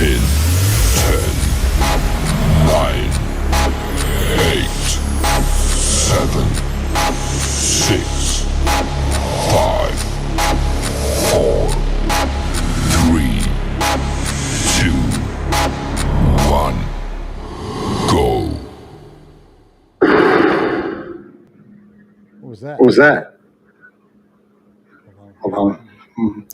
In 10, 9, 8, 7, 6, 5, 4, 3, 2, 1, go. What was that? What was that? Hold Hold on. on.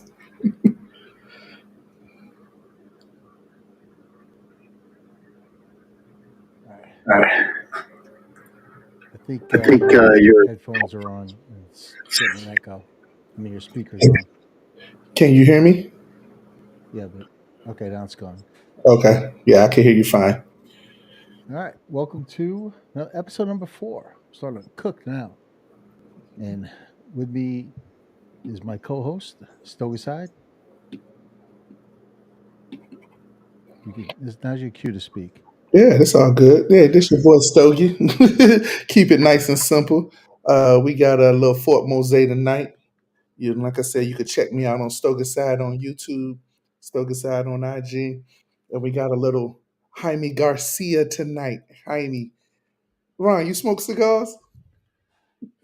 All right. I think I think your your headphones are on. And it's getting an echo. I mean, your speaker's on. Can you hear me? Yeah, but okay, now it's gone. Okay. Yeah, I can hear you fine. All right, welcome to episode number 4. Starting to cook now, and with me is my co-host Stogie Side. Now's your cue to speak. Yeah, that's all good. Yeah, this your boy Stogie. Keep it nice and simple. We got a little Fort Mose tonight. Like I said, you could check me out on Stogie Side on YouTube, Stogie Side on IG, and we got a little Jaime Garcia tonight. Jaime, Ron, you smoke cigars?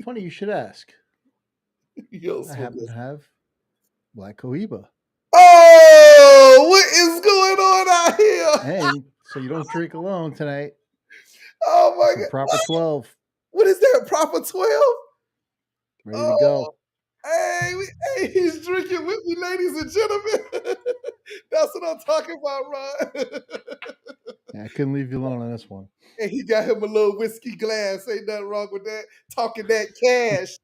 Funny you should ask. You don't I smoke happen this. to have Black Cohiba, Oh, what is going on out here? and so you don't drink alone tonight. Oh my Some god! proper 12, What is that? Proper 12? ready to Oh, go. hey, he's drinking with me, ladies and gentlemen. That's what I'm talking about, Ron. Yeah, I couldn't leave you alone on this one. And he got him a little whiskey glass. Ain't nothing wrong with that. Talking that cash.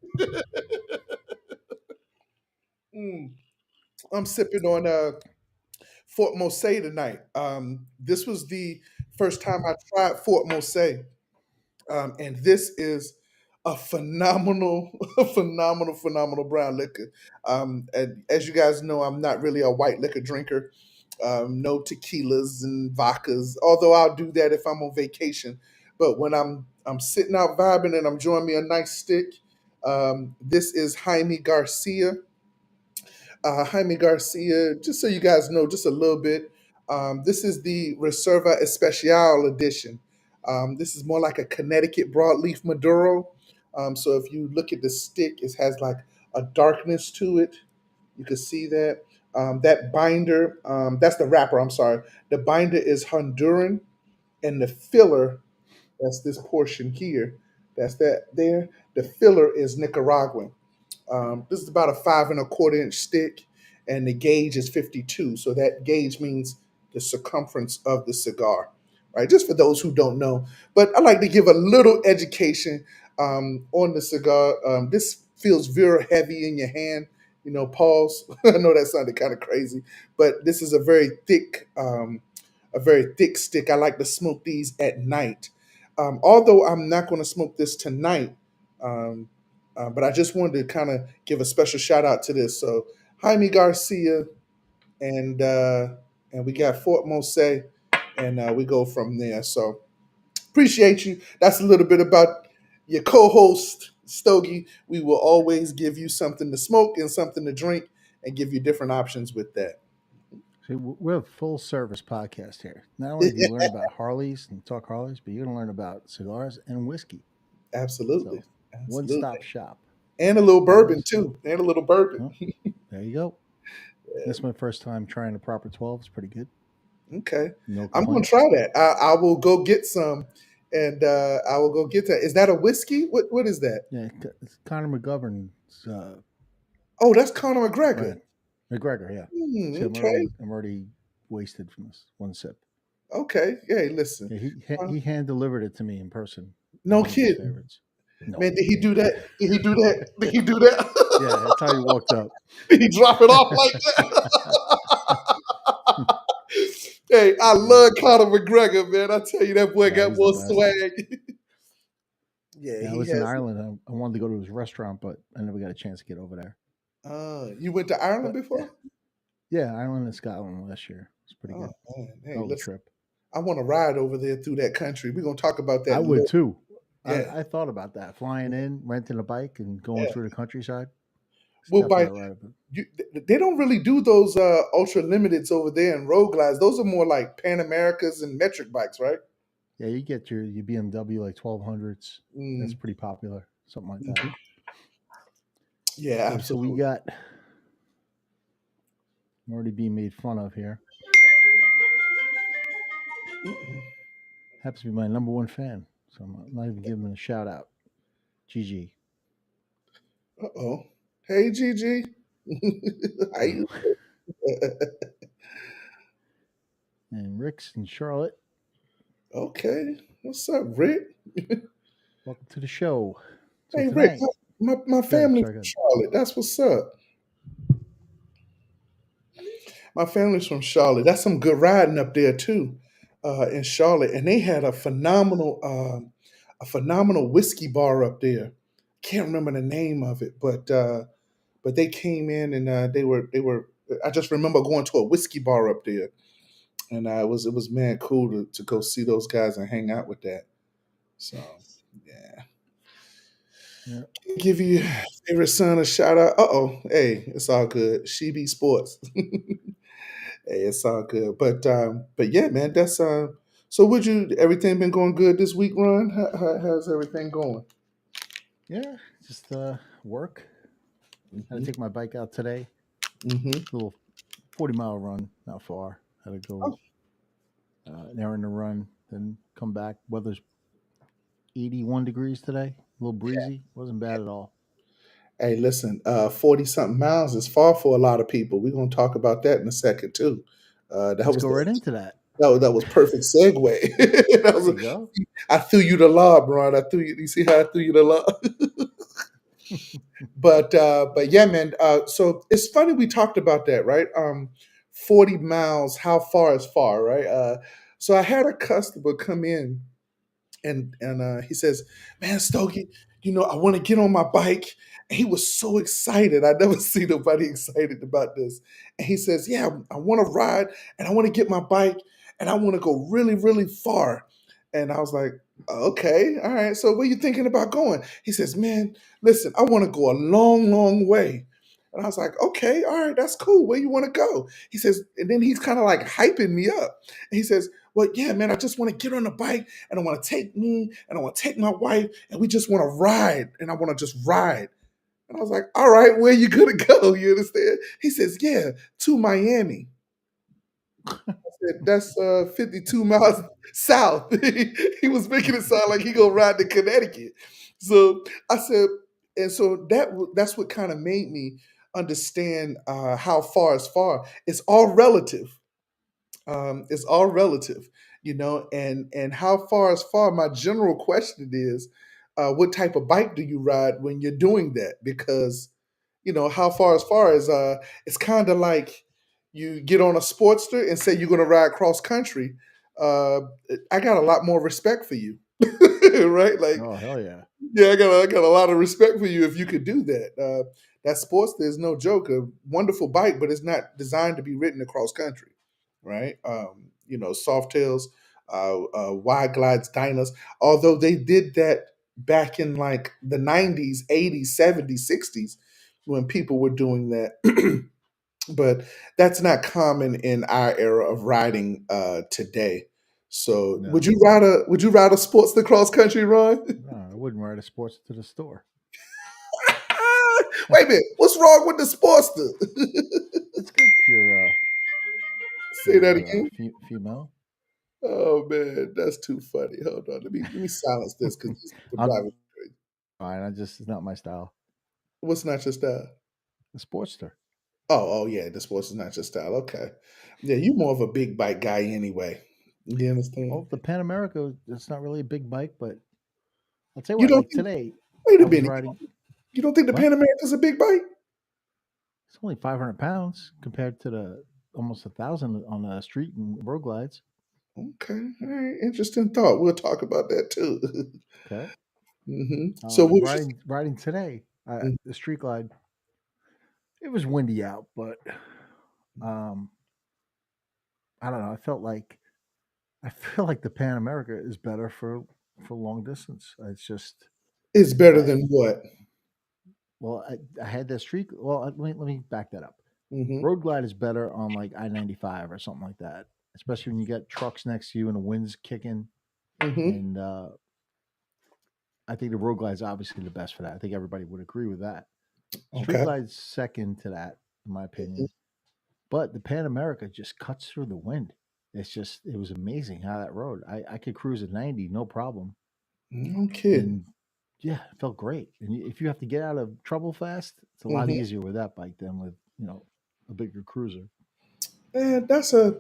Mm. I'm sipping on Fort Mose tonight. This was the first time I tried Fort Mose. And this is a phenomenal, phenomenal brown liquor. And as you guys know, I'm not really a white liquor drinker. No tequilas and vodkas, although I'll do that if I'm on vacation. But when I'm sitting out vibing and I'm enjoying me a nice stick, this is Jaime Garcia. Jaime Garcia, just so you guys know, just a little bit. This is the Reserva Especial edition. This is more like a Connecticut broadleaf Maduro. So if you look at the stick, it has like a darkness to it. You can see that. That binder, that's the wrapper, I'm sorry. The binder is Honduran, and the filler, that's this portion here. That's that there. The filler is Nicaraguan. This is about a 5 1/4 inch stick, and the gauge is 52. So that gauge means the circumference of the cigar, right? Just for those who don't know. But I like to give a little education on the cigar. This feels very heavy in your hand. Pause. I know that sounded kind of crazy, but this is a very thick stick. I like to smoke these at night. Although I'm not going to smoke this tonight, um, but I just wanted to kind of give a special shout out to this. So Jaime Garcia, and uh, and we got Fort Mose, and we go from there. So appreciate you. That's a little bit about your co-host Stogie. We will always give you something to smoke and something to drink, and give you different options with that. See, we're a full service podcast here. Not only do you learn about Harleys and talk Harleys, but you're going to learn about cigars and whiskey. Absolutely, So, one stop absolutely, shop. and a little bourbon Harleys. too, and a little bourbon. Oh, there you go. This is my first time trying a proper 12. It's pretty good. Okay, No I'm gonna complaints. try that. I will go get some, and I will go get that. Is that a whiskey? What is that? Yeah, it's Conor McGovern's Oh, that's Conor McGregor. brand. McGregor, yeah. See, Okay, I'm already wasted from this one sip. okay. Hey, listen. Yeah, Uh, he hand delivered it to me in person. no One of his kidding, favorites. No, man. Did he yeah, do that? Did he do that? Did he do that? yeah. That's how he walked up. Did he drop it off like that? Hey, I Yeah, love Conor McGregor, man. I tell you, that boy yeah, got he's the more best. swag. Yeah, Yeah, I he was in has. Ireland. I wanted to go to his restaurant, but I never got a chance to get over there. You went to Ireland But before? yeah, Ireland and Scotland last year. It's pretty Oh good. man, hey, Hell of a listen. trip. I want to ride over there through that country. We're gonna talk about that I in a would little. too. Yeah, I thought about that, flying in, renting a bike, and going yeah. through the countryside. We'll definitely buy. a ride. But They don't really do those ultra limiteds over there in road glides. Those are more like Pan Americas and metric bikes, right? yeah, you get your BMW like 1200s. That's Mm, pretty popular, something like that. mhm. Yeah, Okay, so we absolutely. got. I'm already being made fun of here. Happens to be my number one fan, so I'm not even giving him a shout out. GG. Uh oh. Hey, Gigi. How Oh. you? And Rick's and Charlotte, Okay. What's up, Rick? welcome to the show. So Hey, Rick. tonight, My good. family's Sorry, from good. Charlotte. That's what's up. My family's from Charlotte. That's some good riding up there too, in Charlotte. And they had a phenomenal whiskey bar up there. Can't remember the name of it, but they came in and they were. I just remember going to a whiskey bar up there, and it was man cool to go see those guys and hang out with that. So yeah, Yeah. give you favorite son a shout out. Hey, it's all good. She be sports. Hey, it's all good. But yeah, man, that's so would you everything been going good this week, Ron? How's everything going? Yeah, just work. Had to Hmm. take my bike out today. Hmm. Little 40-mile run, not far. Had to go Oh, an errand to run, then come back. Weather's 81 degrees today. A little breezy. Wasn't bad at all. hey, listen, 40 something miles is far for a lot of people. We're gonna talk about that in a second too. That Let's was go the right into that. that was perfect segue. That There was you go. I threw you the lob, Ron. I threw you. You see how I threw you the lob? But yeah, man. So it's funny we talked about that, right? 40 miles. How far is far, right? So I had a customer come in and he says, "Man, Stogie, I want to get on my bike." And he was so excited. I never see nobody excited about this. And he says, "Yeah, I want to ride and I want to get my bike and I want to go really, really far." And I was like, "Okay, all right. So where you thinking about going?" He says, "Man, listen, I want to go a long, long way." And I was like, "Okay, all right, that's cool. Where you want to go?" He says, and then he's kind of like hyping me up. And he says, "Well, yeah, man, I just want to get on the bike and I want to take me and I want to take my wife and we just want to ride and I want to just ride." And I was like, "All right, where you gonna go?" You understand? He says, "Yeah, to Miami." I said, "That's 52 miles south." He was making it sound like he gonna ride to Connecticut. So I said, and so that's what kind of made me understand how far is far. It's all relative. It's all relative, and how far is far. My general question is, what type of bike do you ride when you're doing that? Because how far is far is it's kind of like you get on a Sportster and say you're going to ride cross country. Uh, I got a lot more respect for you, right? Like, Oh, hell yeah. yeah, I got a lot of respect for you if you could do that. That Sportster is no joke, a wonderful bike, but it's not designed to be ridden across country, right? Softails, wide glides, Dynas, although they did that back in like the 90s, 80s, 70s, 60s when people were doing that. But that's not common in our era of riding today. So would No. you ride a Sportster cross country, Ron? No, I wouldn't ride a sports to the store. Wait a minute, what's wrong with the Sportster? It's good if Say you're that what, again. female. Oh man, that's too funny. Hold on, let me silence this because these people I'm drive me crazy. fine. It's not my style. What's not your style? A Sportster. Oh yeah, the sports is not your style. Okay, yeah, you more of a big bike guy anyway. You understand? Well, the Pan America, it's not really a big bike, but I'll tell you You what, don't like think? today, Wait a I was minute. riding. You don't think the What? Pan America's a big bike? It's only 500 pounds compared to the almost 1,000 on the street and road glides. Okay, all right. Interesting thought. We'll talk about that too. Okay. So what was Riding today, your? the street glide, it was windy out, but um, I don't know. I feel like the Pan America is better for long distance. It's just It's better I, than what? Well, I had that street. Well, let me back that up. Mm-hmm. Road glide is better on like I-95 or something like that, especially when you got trucks next to you and the wind's kicking. Mm-hmm. And I think the road glide is obviously the best for that. I think everybody would agree with that. Street Okay. glide's second to that, in my opinion. But the Pan America just cuts through the wind. It was amazing how that rode. I could cruise at 90, no problem. No kidding. And yeah, it felt great. And if you have to get out of trouble fast, it's a lot Mm-hmm. easier with that bike than with, a bigger cruiser. Man, that's an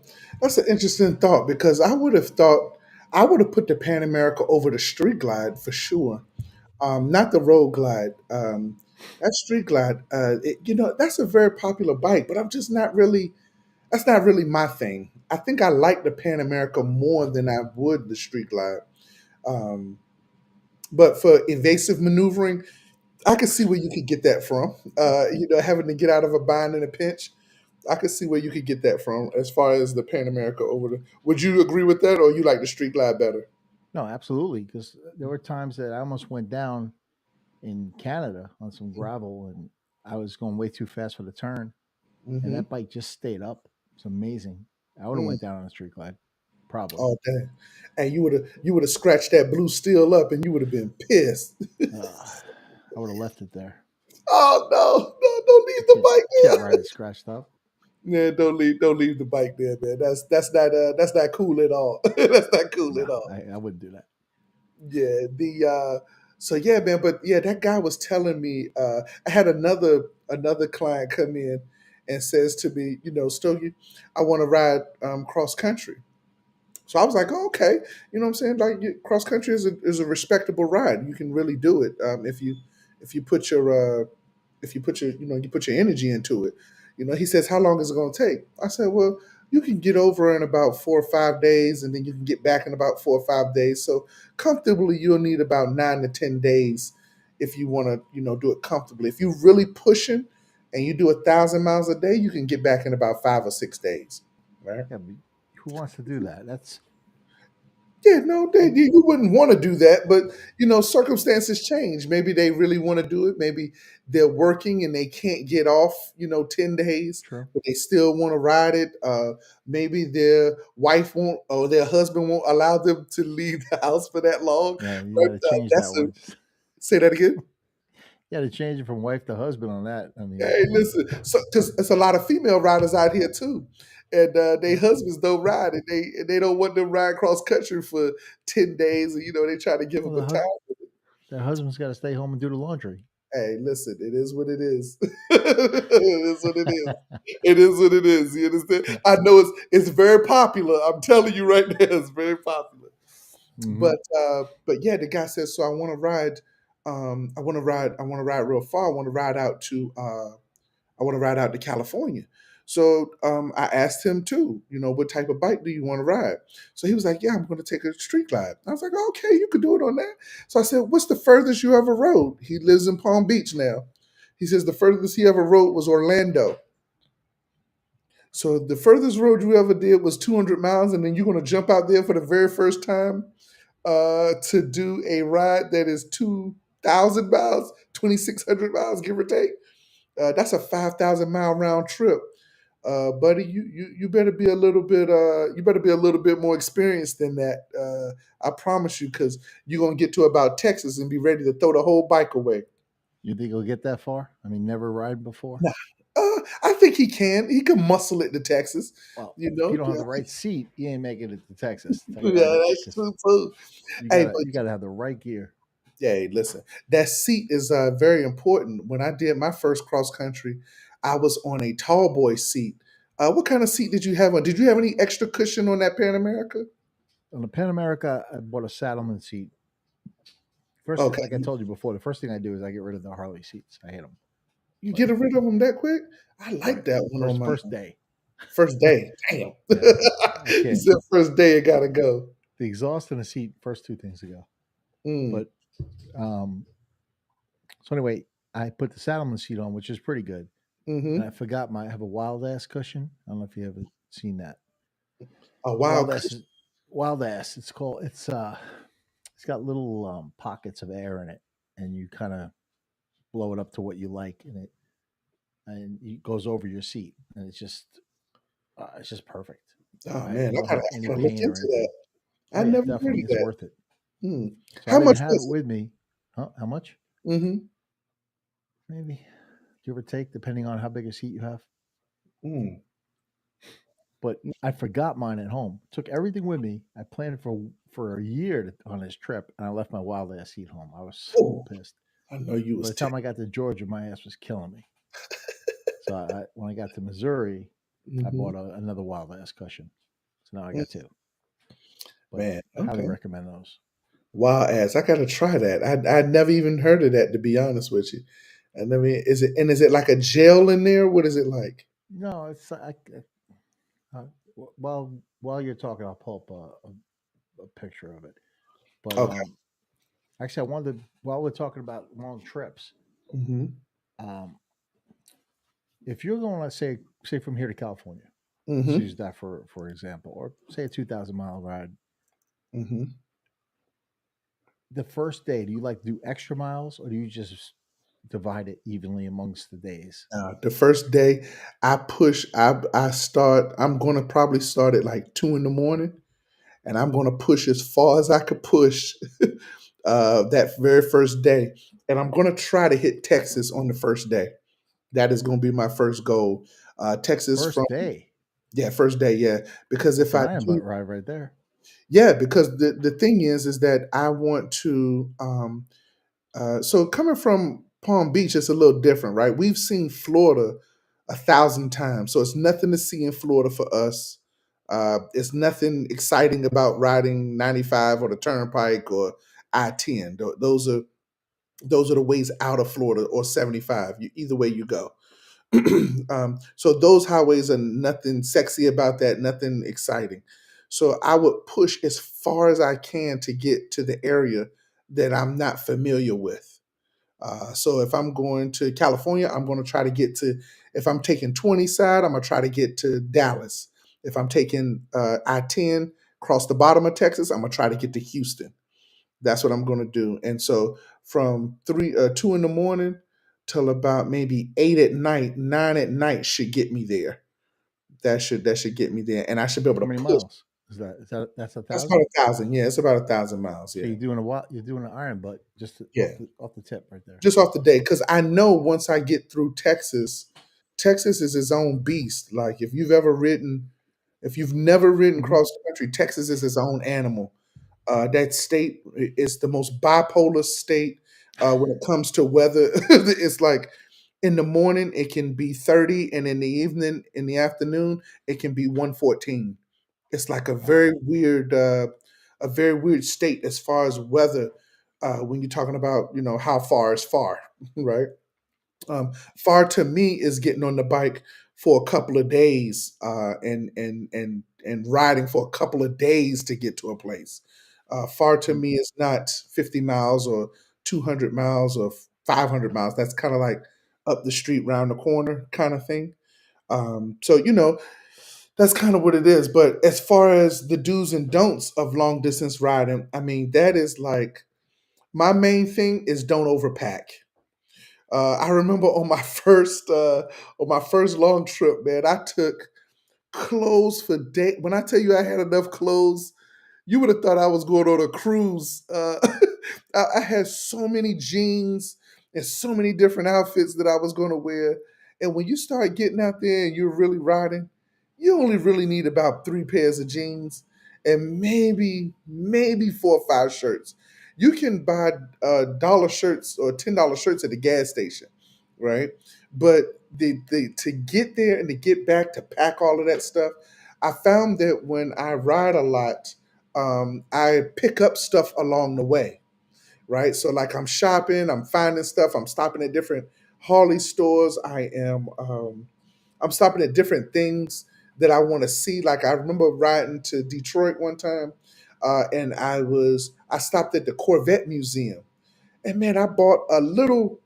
interesting thought because I would have put the Pan America over the Street Glide for sure. Not the Road Glide. That Street Glide, that's a very popular bike, but I'm just not really. That's not really my thing. I think I like the Pan America more than I would the Street Glide. Um, but for evasive maneuvering, I could see where you could get that from. Having to get out of a bind in a pinch, I could see where you could get that from. As far as the Pan America over the, would you agree with that, or you like the Street Glide better? No, absolutely. Because there were times that I almost went down in Canada on some gravel and I was going way too fast for the turn. And Mm-hmm. that bike just stayed up. It's amazing. I would have went down on a street glide, probably. Oh dang! And you would have scratched that blue steel up, and you would have been pissed. I would have left it there. Oh no, no! Don't I leave the bike can't there. ride it scratched up. Yeah, don't leave the bike there, man. That's not cool at all. That's not cool No, at all. I wouldn't do that. Yeah, the so yeah, man, but yeah, that guy was telling me I had another client come in and says to me, Stogie, I want to ride cross country. So I was like, oh, okay, you know what I'm saying? Like cross country is a respectable ride. You can really do it if you put your you put your energy into it. He says, how long is it going to take? I said, well, you can get over in about 4 or 5 days, and then you can get back in about 4 or 5 days. So comfortably, you'll need about 9 to 10 days if you want to, do it comfortably. If you're really pushing and you do 1,000 miles a day, you can get back in about 5 or 6 days. Right? Yeah, but who wants to do that? Yeah, no, I, you wouldn't want to do that, but circumstances change. Maybe they really want to do it. Maybe they're working and they can't get off, 10 days, true. but they still want to ride it. Maybe their wife won't or their husband won't allow them to leave the house for that long. Yeah, you But got to change that one. say that again. You got to change it from wife to husband on that. I mean, Hey, listen, because there's a lot of female riders out here too, and their husbands don't ride, and they don't want them ride cross country for 10 days, and they try to give well, them a time. the husband's got to stay home and do the laundry. Hey, listen, it is what it is. It is what it is. It is what it is. You understand? I know it's very popular. I'm telling you right now, it's very popular. Hmm. But yeah, the guy says, so I want to ride. I want to ride real far. I want to ride out to California. So I asked him too, what type of bike do you want to ride? So he was like, yeah, I'm going to take a street glide. I was like, okay, you could do it on that. So I said, what's the furthest you ever rode? He lives in Palm Beach now. He says the furthest he ever rode was Orlando. So the furthest road you ever did was 200 miles, and then you're going to jump out there for the very first time to do a ride that is 2,000 miles, 2,600 miles, give or take. That's a 5,000 mile round trip, buddy. You better be a little bit. You better be a little bit more experienced than that. I promise you, because you're gonna get to about Texas and be ready to throw the whole bike away. You think he'll get that far? I mean, never ride before. Nah, I think he can. He can muscle it to Texas. Well, You if you know. don't have the right seat, you ain't making it to Texas. I'll tell you that Yeah, much. that's 'Cause true too. Hey, but you gotta have the right gear. hey, listen, that seat is very important. When I did my first cross country, I was on a tall boy seat. What kind of seat did you have on? Did you have any extra cushion on that Pan America? On the Pan America, I bought a Saddleman seat. First, Okay, like I told you before, the first thing I do is I get rid of the Harley seats. I hate them. you But get rid of them that quick? I right, like that one on my first day, first day. Damn, yeah, I you can't. said first day it gotta go. The exhaust and the seat, first two things to go. Mm, But um, so anyway, I put the Saddleman seat on, which is pretty good. And I mm-hmm. forgot I have a wild ass cushion. I don't know if you ever seen that. A Wild wild ass, cushion. wild ass. It's called. It's got little pockets of air in it, and you kind of blow it up to what you like, and it goes over your seat, and it's just perfect. Oh Right? man, You don't have any I gotta look pain or into that. anything. I Oh yeah, never heard definitely, of it's that. worth it. Hmm. So I How didn't much have it was with me. Huh? How much? it? Mm-hmm. Maybe give or take, depending on how big a seat you have. Mm. But I forgot mine at home. Took everything with me. I planned for a year on this trip, and I left my wild ass seat home. I was so Oh, pissed. I know you By was the time I got to Georgia, my ass was killing me. So when I got to Missouri, I hmm bought another wild ass cushion. So now I got two. But Man, highly okay. recommend those. Wild ass. I gotta try that. I'd never even heard of that, to be honest with you. And I mean, is it like a gel in there? What is it like? No, it's uh, while you're talking, I'll pull up a picture of it. But Okay. actually, I wanted while we're talking about long trips, Mm-hmm. um, if you're going, let's say from here to California, let's Mm-hmm. use that for example, or say a 2,000 mile ride. Mm-hmm. The first day, do you like do extra miles, or do you just divide it evenly amongst the days? The first day I start, I'm gonna probably start at like 2 in the morning, and I'm gonna push as far as I could push that very first day. And I'm gonna try to hit Texas on the first day. That is gonna be my first goal. Texas from First day, Yeah, first day, yeah. Because that's if an I iron do, butt ride right there. yeah, because the thing is that I want to so coming from Palm Beach, it's a little different, right? We've seen Florida 1,000 times, so it's nothing to see in Florida for us. It's nothing exciting about riding 95 or the Turnpike or I-10. Those are the ways out of Florida, or 75. Either way you go. So those highways are nothing sexy about that, nothing exciting. So I would push as far as I can to get to the area that I'm not familiar with. So if I'm going to California, I'm going to try to get to, if I'm taking 20 side, I'm going to try to get to Dallas. If I'm taking I-10 across the bottom of Texas, I'm going to try to get to Houston. That's what I'm going to do. And so from 2 in the morning till about maybe 8 at night, 9 at night should get me there. That should get me there, and I should be able How to many push. miles is that? That's a That's about thousand. 1,000. Yeah, it's about 1,000 miles. So Yeah, you're doing an iron butt just yeah. off the tip right there. Just off the day, because I know once I get through Texas, Texas is its own beast. Like if you've never ridden Hmm. across the country, Texas is its own animal. That state is the most bipolar state when it comes to weather. It's like in the morning it can be 30, and in the evening, in the afternoon, it can be 114. It's like Wow. a very weird state as far as weather. When you're talking about, how far is far, right? Far to me is getting on the bike for a couple of days, and riding for a couple of days to get to a place. Far to Mm. me is not 50 miles or 200 miles or 500 miles. That's kind of like up the street, round the corner kind of thing. So that's kind of what it is. But as far as the do's and don'ts of long distance riding, I mean, that is like my main thing is don't overpack. I remember on my first long trip, man, I took clothes for day. When I tell you I had enough clothes, you would have thought I was going on a cruise. I had so many jeans and so many different outfits that I was going to wear. And when you start getting out there and you're really riding, you only really need about 3 pairs of jeans and maybe 4 or 5 shirts. You can buy dollar shirts or $10 shirts at the gas station, right? But the to get there and to get back to pack all of that stuff, I found that when I ride a lot, I pick up stuff along the way, right? So like I'm shopping, I'm finding stuff, I'm stopping at different Harley stores. I'm stopping at different things that I want to see. Like I remember riding to Detroit one time, and I stopped at the Corvette Museum, and man, I bought a little.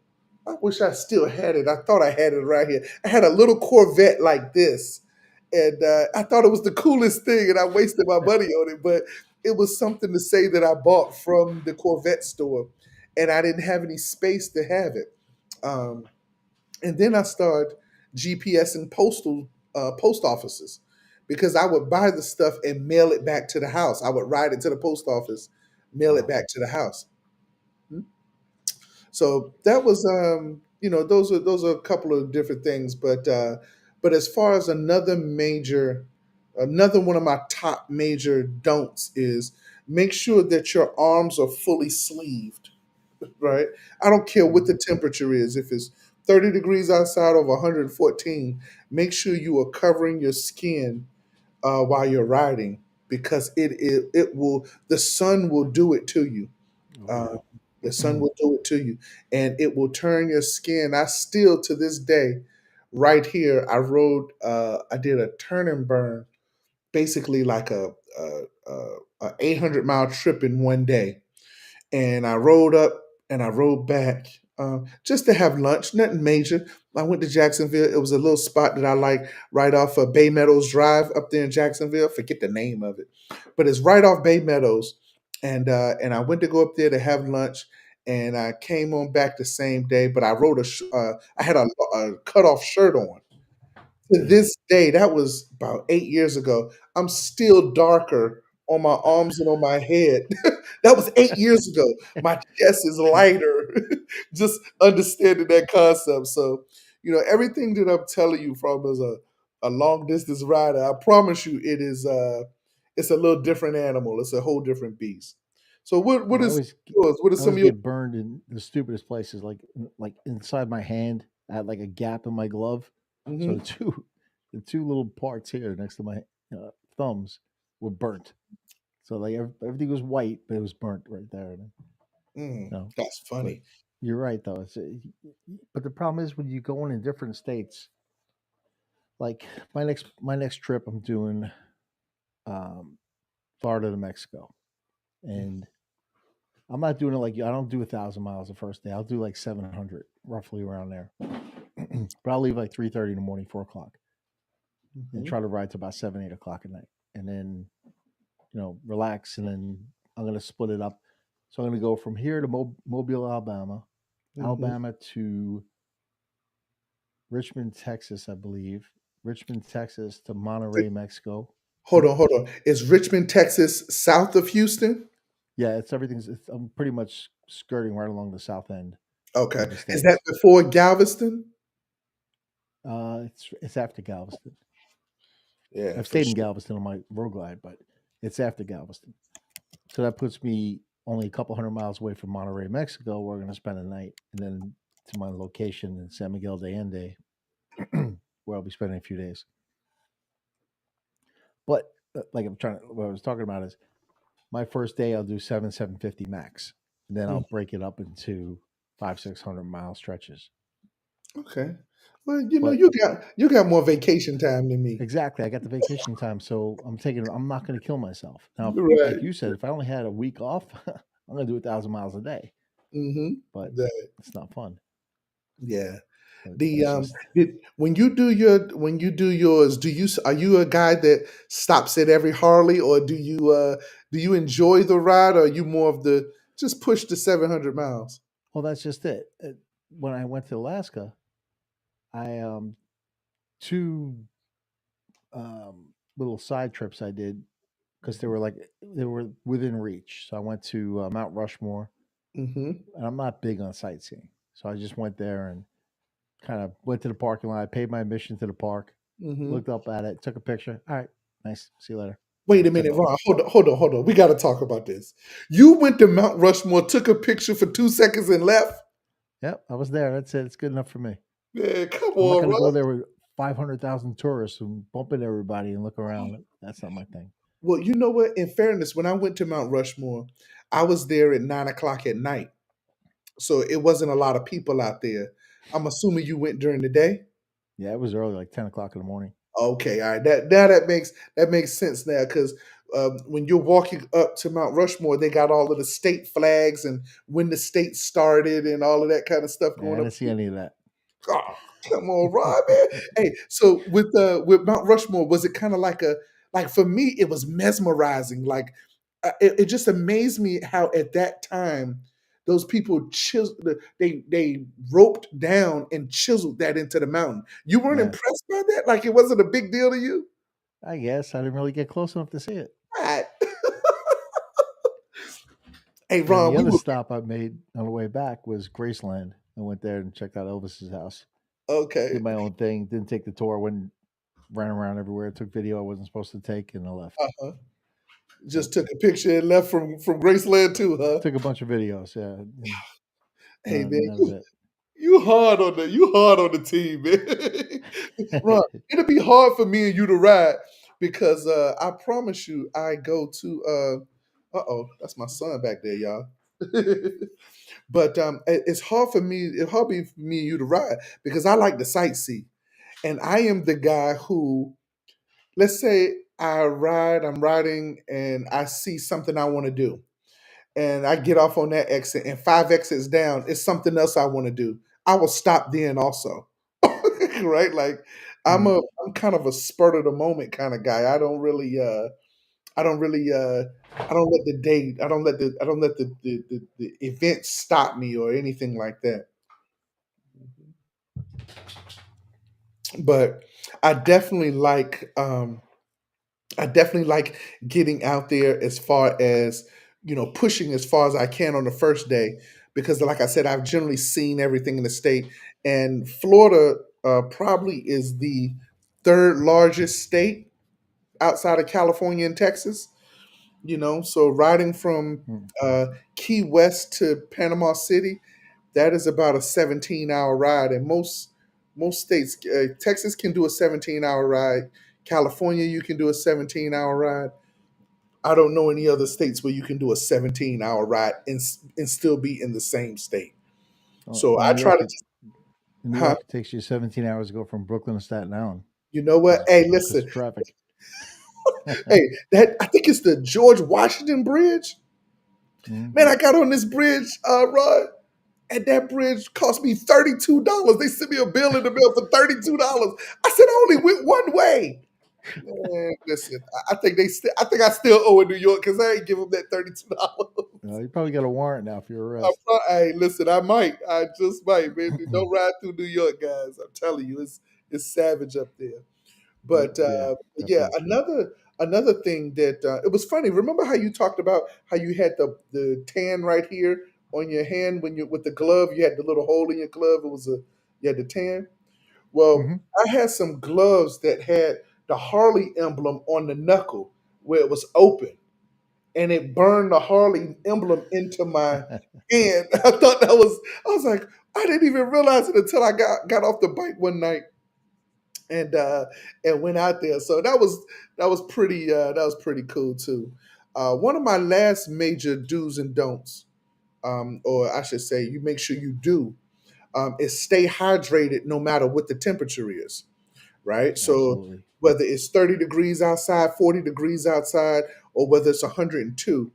I wish I still had it. I thought I had it right here. I had a little Corvette like this, and I thought it was the coolest thing, and I wasted my money on it. But it was something to say that I bought from the Corvette store, and I didn't have any space to have it. Um, and then I started GPS and post offices because I would buy the stuff and mail it back to the house. I would ride it to the post office, mail it Wow. back to the house. So that was, those are a couple of different things. But as far as another one of my top major don'ts is make sure that your arms are fully sleeved. Right? I don't care what the Mhm. temperature is. If it's 30 degrees outside over 114, make sure you are covering your skin while you're riding because it will the sun will do it to you. Oh Uh, yeah. the sun will do it to you, and it will turn your skin. I still to this day, right here, I did a turn and burn, basically like a 800-mile trip in one day, and I rode up and I rode back just to have lunch, nothing major. I went to Jacksonville. It was a little spot that I like right off of Bay Meadows Drive up there in Jacksonville. Forget the name of it, but it's right off Bay Meadows. And I went to go up there to have lunch, and I came on back the same day. But I had a cut off shirt on. To Yeah. this day, that was about 8 years ago. I'm still darker on my arms and on my head. That was 8 years ago. My chest is lighter. Just understanding that concept. So, everything that I'm telling you from as a long distance rider, I promise you, it's a little different animal. It's a whole different beast. So, what Well, is yours? What are I some always of your? get burned in the stupidest places, like inside my hand. I had like a gap in my glove, so Mhm. the two little parts here next to my thumbs were burnt. So like everything was white, but it was burnt right there. No, That's but funny. you're right though. But the problem is when you go in different states. Like my next trip, I'm doing um, Florida to Mexico, and I'm not doing it like you. I don't do 1,000 miles the first day. I'll do like 700, roughly around there. But I'll leave like 3:30 in the morning, 4 o'clock, and Mhm. try to ride to about 7, 8 o'clock at night, and then relax, and then I'm gonna split it up. So I'm gonna go from here to Mobile, Alabama, Mhm. Alabama to Richmond, Texas, I believe. Richmond, Texas to Monterey, Mexico. Hold on, hold on. Is Richmond, Texas, south of Houston? Yeah, I'm pretty much skirting right along the south end Okay. of the Is that states. before Galveston? It's after Galveston. Yeah, I've for stayed in sure. Galveston on my road glide, but it's after Galveston. So that puts me only a couple hundred miles away from Monterrey, Mexico. We're going to spend a night, and then to my location in San Miguel de Allende, where I'll be spending a few days. But like what I was talking about is my first day I'll do 750 max, and then Mm, I'll break it up into 500-600 mile stretches. okay. Well, But you got more vacation time than me. exactly. I got the vacation time, so I'm not going to kill myself. Now, Right. like you said, if I only had a week off, I'm going to do 1,000 miles a day. Mm-hmm. But That, it's not fun. yeah. But The that's just when you do yours, are you a guy that stops at every Harley, or do you enjoy the ride, or are you more of the just push the 700 miles? well, that's just it. When I went to Alaska, I two little side trips I did because they were within reach. So I went to Mount Rushmore, Mm-hmm. and I'm not big on sightseeing, so I just went there and kind of went to the parking lot, paid my admission to the park, Mm-hmm. looked up at it, took a picture. All right, nice. See you later. Wait a Took minute, off. Ron. Hold on. We got to talk about this. You went to Mount Rushmore, took a picture for 2 seconds, and left. Yep, I was there. That's it. It's good enough for me. Man, come I'm not on, going to go Ron. there with 500,000 tourists and bump into everybody and look around. That's not my thing. Well, you know what? In fairness, when I went to Mount Rushmore, I was there at 9 o'clock at night, so it wasn't a lot of people out there. I'm assuming you went during the day. Yeah, it was early, like 10 o'clock in the morning. Okay, all right. That makes sense now because when you're walking up to Mount Rushmore, they got all of the state flags and when the state started and all of that kind of stuff Yeah, I going up. didn't see any of that. Oh, come on, Rob, man. Hey, so with Mount Rushmore, was it kind of like for me, it was mesmerizing. Like it just amazed me how at that time those people they roped down and chiseled that into the mountain. You weren't Yeah. impressed by that? Like it wasn't a big deal to you? I guess I didn't really get close enough to see it. Right. Hey And Ron, the we other were stop I made on the way back was Graceland. I went there and checked out Elvis's house. okay. Did my own thing. Didn't take the tour. Went ran around everywhere. Took video I wasn't supposed to take, and I left. Uh-huh. But Just took a picture and left from Graceland too, huh? took a bunch of videos. Yeah, and Hey man, that was it. you hard on the team, man. Ron, it'll be hard for me and you to ride because I promise you I go to uh-oh, that's my son back there, y'all. But it's hard for me, it's hard for me and you to ride because I like to sightsee. And I am the guy who, let's say I'm riding and I see something I want to do. And I get off on that exit and 5 exits down, it's something else I want to do. I will stop then also. Right? Like Mhm. I'm kind of a spurt of the moment kind of guy. I don't really I don't let the day I don't let the event stop me or anything like that. But I definitely like I definitely like getting out there as far as, pushing as far as I can on the first day because, like I said, I've generally seen everything in the state. And Florida probably is the third largest state outside of California and Texas. So riding from Mm. uh, Key West to Panama City, that is about a 17-hour ride. And most states, Texas can do a 17-hour ride. California, you can do a 17-hour ride. I don't know any other states where you can do a 17-hour ride and still be in the same state. Well, So in I New try York, to, in New huh? York, it takes you 17 hours to go from Brooklyn to Staten Island You know what? because Hey, of listen. traffic. Hey, that I think it's the George Washington Bridge. Mhm. Man, I got on this bridge, Rod, and that bridge cost me $32. They sent me a bill in the mail for $32. I said I only went one way. Man, listen, I think I still owe in New York because I ain't give them that $32. You probably got a warrant now for your arrest. Hey, listen, I just might, man. Don't ride through New York, guys. I'm telling you, it's savage up there. But Yeah, yeah, definitely. another thing that it was funny. Remember how you talked about how you had the tan right here on your hand when you with the glove, you had the little hole in your glove. You had the tan. Well, Hmm. I had some gloves that had the Harley emblem on the knuckle where it was open, and it burned the Harley emblem into my hand. I was like, I didn't even realize it until I got off the bike one night and went out there. So that was pretty cool too. One of my last major do's and don'ts, or I should say, you make sure you do, is stay hydrated no matter what the temperature is. Right. So Absolutely. whether it's 30 degrees outside, 40 degrees outside, or whether it's 102,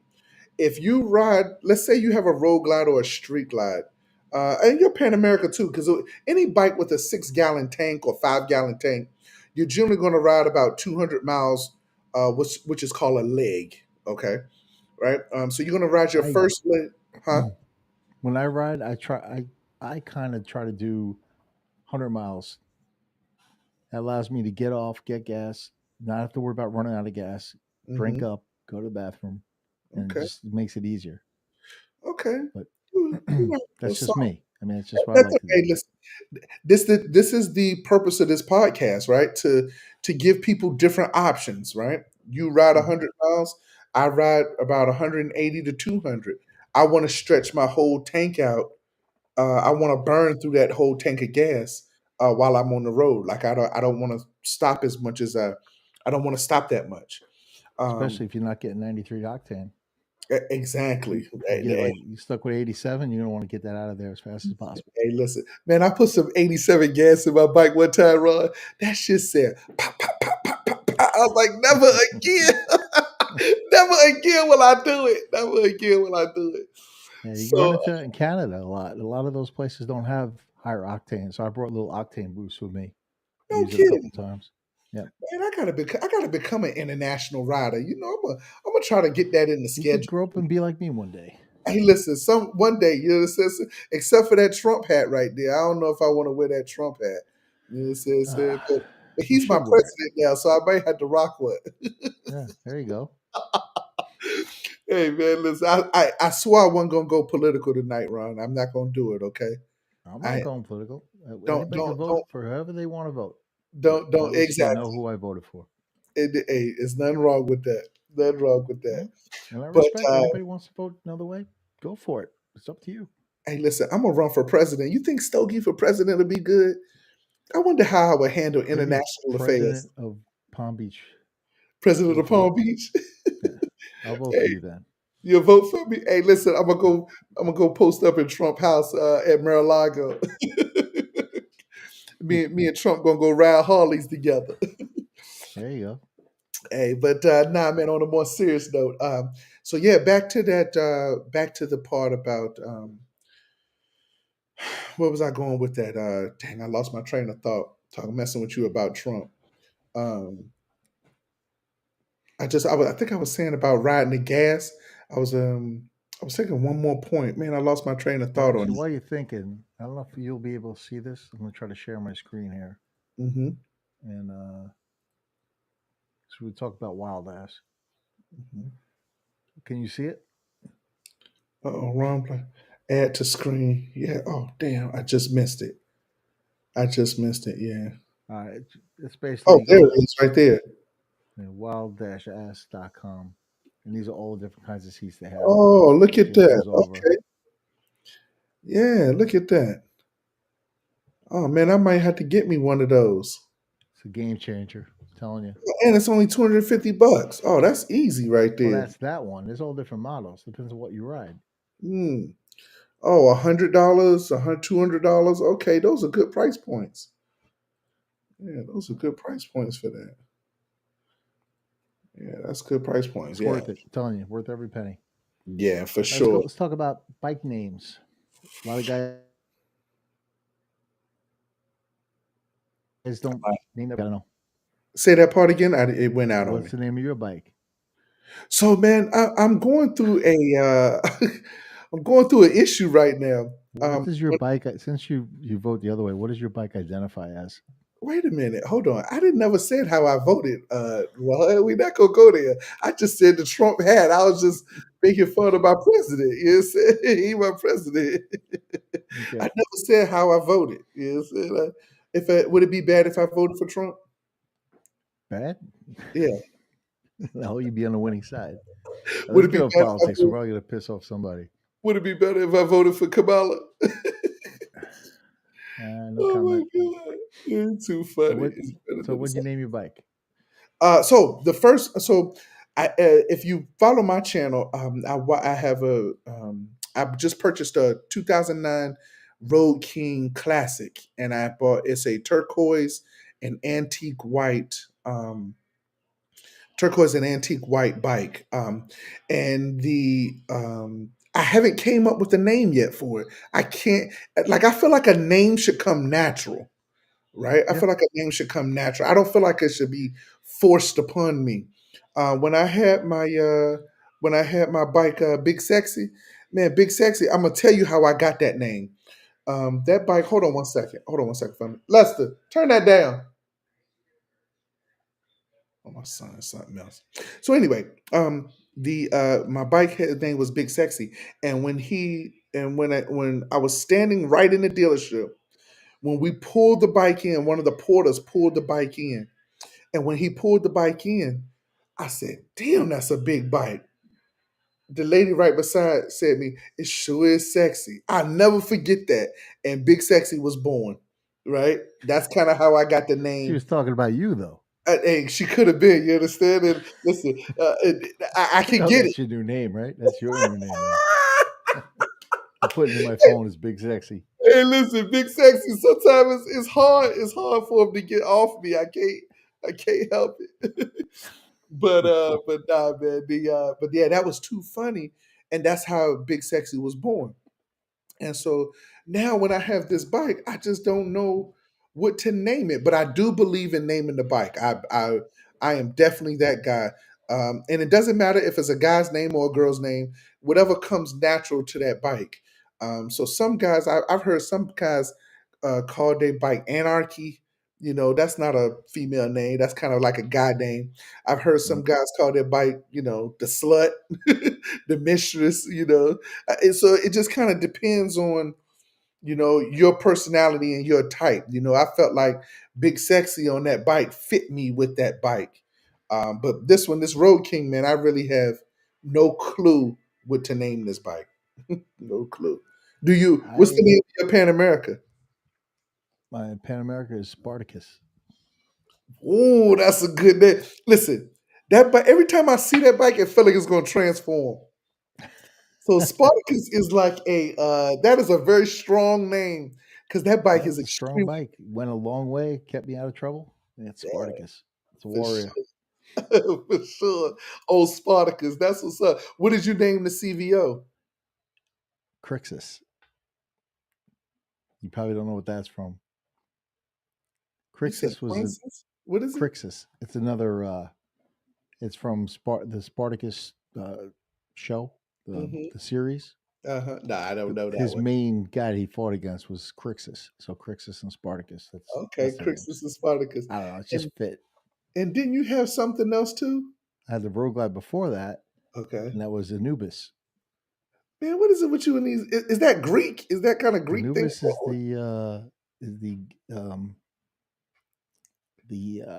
if you ride, let's say you have a road glide or a street glide, and you're Pan America too, because any bike with a 6 gallon tank or 5 gallon tank, you're generally going to ride about 200 miles, which is called a leg. Okay, right? So you're going to ride your I first leg, huh? when I ride, I kind of try to do 100 miles. That allows me to get off, get gas, not have to worry about running out of gas, drink Hmm. up, go to the bathroom, and it Okay, just makes it easier. okay. But You right. that's just me. I mean, it's just what I That's like to do. okay. Listen, this is the purpose of this podcast, right? To give people different options, right? You ride Mhm. 100 miles, I ride about 180 to 200. I want to stretch my whole tank out. I want to burn through that whole tank of gas while I'm on the road. Like I don't want to stop as much as I don't want to stop that much. Um, Especially if you're not getting 93 octane. You, exactly. you get like you stuck with 87, you're gonna want to get that out of there as fast as possible. Hey, listen, man, I put some 87 gas in my bike one time, Ron. That shit said, pop, pop, pop, pop, pop, pop. I was like, never again. Never again will I do it. Never again will I do it. Yeah, you can run So, into it in Canada a lot. A lot of those places don't have higher octane, so I brought a little octane boost with me. no Use it a couple kidding. times. Yep. Man, I gotta become an international rider. I'm gonna try to get that in the You could schedule. grow up and be like me one day. Hey, listen, some one day, you know what I'm saying? Except for that Trump hat right there. I don't know if I want to wear that Trump hat. You know what I'm saying? But You he's my should wear it. president now, so I might have to rock one. Yeah, there you go. Hey man, listen, I swore I wasn't gonna go political tonight, Ron. I'm not gonna do it, okay? I'm not I going political. don't Anybody can don't vote don't for whoever they want to vote. don't At least you know exactly. who I voted for. Hey, there's nothing wrong with that. Nothing wrong with Yeah. that. And I But respect anybody wants to vote another way. Go for it. It's up to you. hey, listen, I'm gonna run for president. You think Stogie for president would be good? I wonder how I would handle Maybe international affairs. president of Palm Beach. President Go of for it. Palm Beach. Yeah. I'll vote for Hey, you then. you vote for me? Hey, listen, I'm gonna go post up in Trump House at Mar-a-Lago. Me and Trump gonna go ride Harleys together. There you go. Hey, but nah, man. On a more serious note, so yeah, back to that. Back to the part about where was I going with that? Dang, I lost my train of thought. Talking messing with you about Trump. Um, I think I was saying about riding the gas. I was um I was thinking one more point. Man, I lost my train of Well, thought on actually, it. while you're thinking, I don't know if you'll be able to see this. I'm going to try to share my screen here. Mm-hmm. And so we talk about wild ass. Mm-hmm. Can you see it? Oh, wrong place. Add to screen. Yeah. Oh, damn. I just missed it. I just missed it. Yeah. It's Oh, basically there go it is, right there. wild-ass.com. And these are all different kinds of seats they have. Oh, look at Just that. goes over. Okay. Yeah, look at that. Oh man, I might have to get me one of those. It's a game changer. I'm telling you. And it's only $250. Oh, that's easy right Well, there. that's that one. There's all different models. Depends on what you ride. Hmm. Oh, $100, $200. Okay, those are good price points. Yeah, those are good price points for that. Yeah, that's good price points. It's Yeah. worth it. I'm telling you, worth every penny. Yeah, for All right, let's go. sure. Let's talk about bike names. A lot of guys don't name their. I don't know. Say that part again. It went out on me. What's the name of your bike? So, man, I'm going through I'm going through an issue right now. What does your bike? Since you vote the other way, what does your bike identify as? Wait a minute, hold on. I didn't never said how I voted. Well, we're not gonna go there. I just said the Trump hat. I was just making fun of my president. You know, he my president. I Okay. never said how I voted. You know, would it be bad if I voted for Trump? Bad? Yeah. No, you'd be on the winning side. Would Let's it get be off bad if I politics. We're voted, probably gonna piss off somebody. would it be better if I voted for Kamala? No Oh my comment. god, you're too So funny. what? It's better So than the what'd you name your bike? So the first, so if you follow my channel, I have I just purchased a 2009 Road King Classic, and I bought it's a turquoise and antique white bike, and the I haven't came up with a name yet for it. I can't like I feel like a name should come natural, right? I Yeah. feel like a name should come natural. I don't feel like it should be forced upon me. When I had my bike, Big Sexy, man, Big Sexy. I'm gonna tell you how I got that name. That bike. Hold on one second. Hold on one second for me. Lester, turn that down. Oh, my son is something else. So anyway, the my bike his name was Big Sexy, and when I was standing right in the dealership, when we pulled the bike in, one of the porters pulled the bike in. And when he pulled the bike in, I said, damn, that's a big bike. The lady right beside said me, it sure is sexy. I'll never forget that. And Big Sexy was born, right? That's kind of how I got the She name. was talking about you though. Hey, she could have been, you understand? And listen, I You can know get it. that's your new name, right? That's your new name now. I'm putting it in my phone as Big Sexy. Hey, listen, Big Sexy. Sometimes it's hard. It's hard for him to get off me. I can't help it. But nah, man. But yeah, that was too funny, and that's how Big Sexy was born. And so now when I have this bike, I just don't know what to name it. But I do believe in naming the bike. I am definitely that guy. And it doesn't matter if it's a guy's name or a girl's name, whatever comes natural to that bike. So some guys, I've heard some guys call their bike Anarchy. You know, that's not a female name. That's kind of like a guy name. I've heard some Mm. guys call their bike, you know, the slut, the mistress. You know, and so it just kind of depends on, you know, your personality and your type. You know, I felt like Big Sexy on that bike fit me with that bike. But this one, this Road King, man, I really have no clue what to name this bike. No clue. Do you? What's the I name of your Pan America? My Pan America is Spartacus. Oh, that's a good name. Listen, that bike. Every time I see that bike, it feel like it's going to transform. So Spartacus is like a that is a very strong name because that bike Yeah, is it's a strong extremely bike. Went a long way, kept me out of trouble. Yeah, it's Spartacus. It's a for warrior. sure. For sure. Old Spartacus. That's what's up. What did you name the CVO? Crixus. You probably don't know what that's from. You said Crixus was a Princess? What is it? Crixus. It's another. It's from the Spartacus show, Mm-hmm. the series. Uh-huh. Nah, I don't know that His one. main guy he fought against was Crixus. So Crixus and Spartacus. Okay, That's their names. Christmas and Spartacus. I don't know. It And just fit. and didn't you have something else too? I had the Road Glide before that, Okay. and that was Anubis. Man, what is it with you and these? Is that Greek? Is that kind of Greek thing? Anubis is the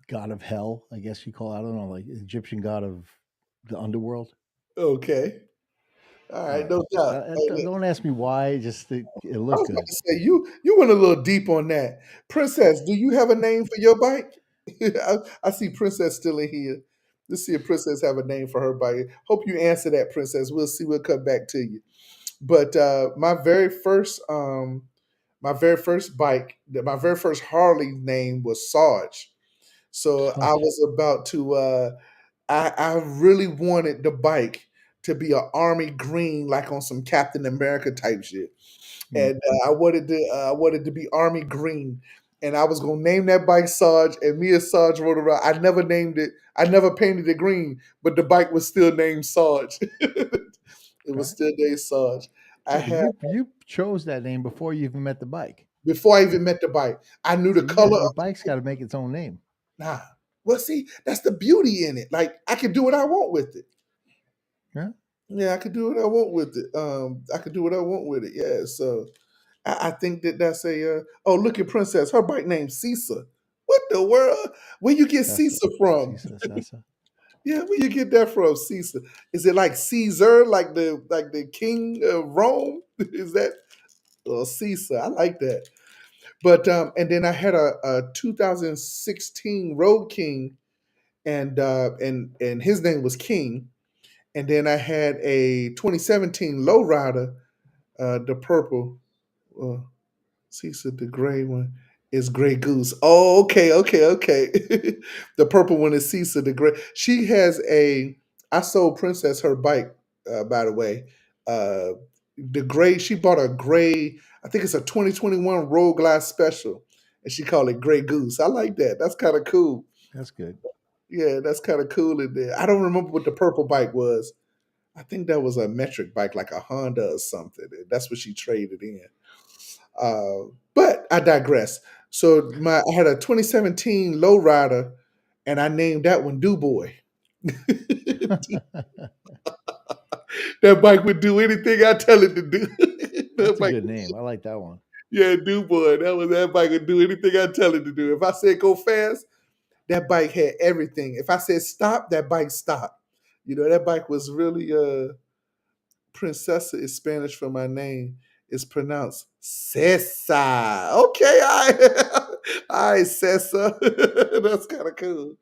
god of hell, I guess you call it. I don't know, like Egyptian god of the underworld. Okay. All right, no doubt. Don't ask me why. Just it I looked was about good. to say you went a little deep on that. Princess, do you have a name for your bike? I see Princess still in here. Let's see if Princess have a name for her bike. Hope you answer that, Princess. We'll see. We'll come back to you. But my very first bike, my very first Harley name was Sarge. So I Sarge. was about to. I really wanted the bike to be an army green, like on some Captain America type shit, Mm. and I wanted to be army green, and I was gonna name that bike Sarge. And me and Sarge rode around. I never named it. I never painted it green, but the bike was still named Sarge. It was Okay. still named Sarge. I Yeah, but had you chose that name before you even met the bike. before I even met the bike. I knew So the color your of bike's got to make its own name. nah. Well, see, that's the beauty in it. Like I can do what I want with it. Yeah. Yeah, I could do what I want with it. I could do what I want with it. Yeah, so I think that's a. Oh, look at Princess. Her bike name Cisa. What the world? Where you get Sessa. Cisa from? Sessa. Yeah, where you get that from, Cisa? Is it like Caesar, like the king of Rome? Is that Cisa? I like that. But and then I had a 2016 Road King, and his name was King. And then I had a 2017 Lowrider, the purple. Uh, Cisa, the gray one is Gray Goose. Oh, okay, okay, okay. The purple one is Cisa, the gray. She has a. I sold Princess her bike, by the way. Uh, the gray. She bought a gray. I think it's a 2021 Road Glide Special, and she called it Gray Goose. I like that. That's kind of cool. That's good. Yeah, that's kind of cool in there. I don't remember what the purple bike was. I think that was a metric bike, like a Honda or something. That's what she traded in. But I digress. So I had a 2017 lowrider, and I named that one Do Boy. That bike would do anything I tell it to do. That's That a bike, good name. I like that one. yeah, Do Boy. That bike would do anything I tell it to do. If I said go fast, that bike had everything. If I said stop, that bike stopped. You know, that bike was really Princessa is Spanish for my name. It's pronounced Cesa. Okay, all right, Cesa. That's kind of cool.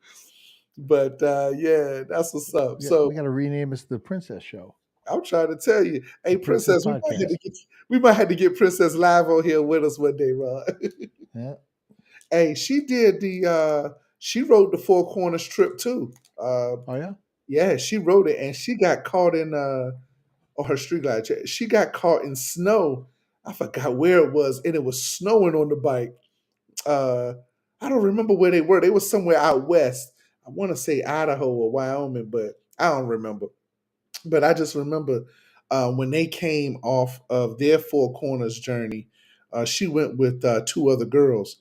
But yeah, that's what's up. So We got to rename this the Princess Show. I'm trying to tell you, hey, The Princess Princess, Podcast. we might have to get Princess live on here with us one day, Rod. Yeah. Hey, she did she rode the Four Corners trip too. Oh yeah. Yeah, she rode it, and she got caught in or her street glide. She got caught in snow. I forgot where it was, and it was snowing on the bike. Uh, I don't remember where they were. They were somewhere out west. I want to say Idaho or Wyoming, but I don't remember. But I just remember when they came off of their Four Corners journey, she went with two other girls,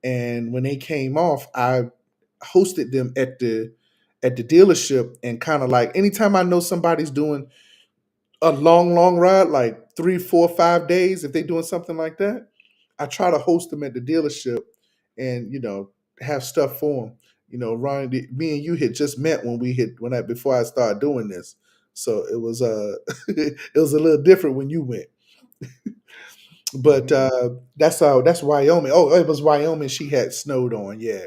and when they came off, I hosted them at the dealership, and kind of like anytime I know somebody's doing a long ride, like 3, 4, 5 days, if they're doing something like that, I try to host them at the dealership and have stuff for them. Ron, me and you had just met when I before I started doing this, so it was it was a little different when you went. But that's Wyoming. Oh, it was Wyoming. She had snowed on, yeah.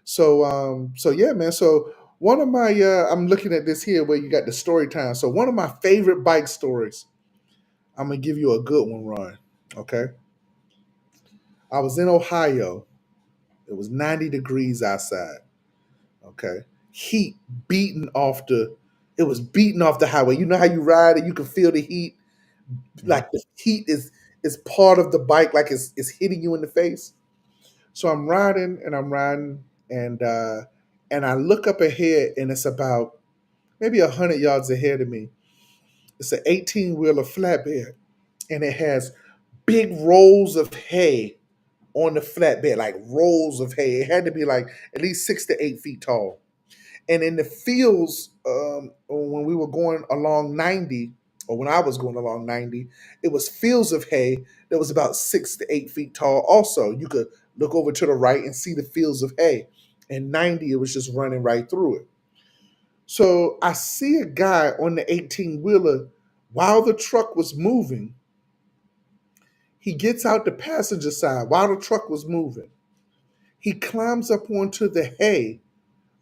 So yeah, man. So one of my I'm looking at this here where you got the story time. So one of my favorite bike stories. I'm gonna give you a good one, Ron. Okay. I was in Ohio. It was 90 degrees outside. Okay. Heat beating off the it was beating off the highway. You know how you ride and you can feel the heat? Yeah. Like the heat is part of the bike, like it's hitting you in the face. So I'm riding and I'm riding and I look up ahead and it's about maybe 100 yards ahead of me. It's an 18-wheeler flatbed and it has big rolls of hay on the flatbed, like rolls of hay. It had to be like at least 6 to 8 feet tall. And in the fields, when we were going along 90, or when I was going along 90, it was fields of hay that was about 6 to 8 feet tall. Also, you could look over to the right and see the fields of hay. And 90, it was just running right through it. So I see a guy on the 18 wheeler while the truck was moving. He gets out the passenger side while the truck was moving. He climbs up onto the hay.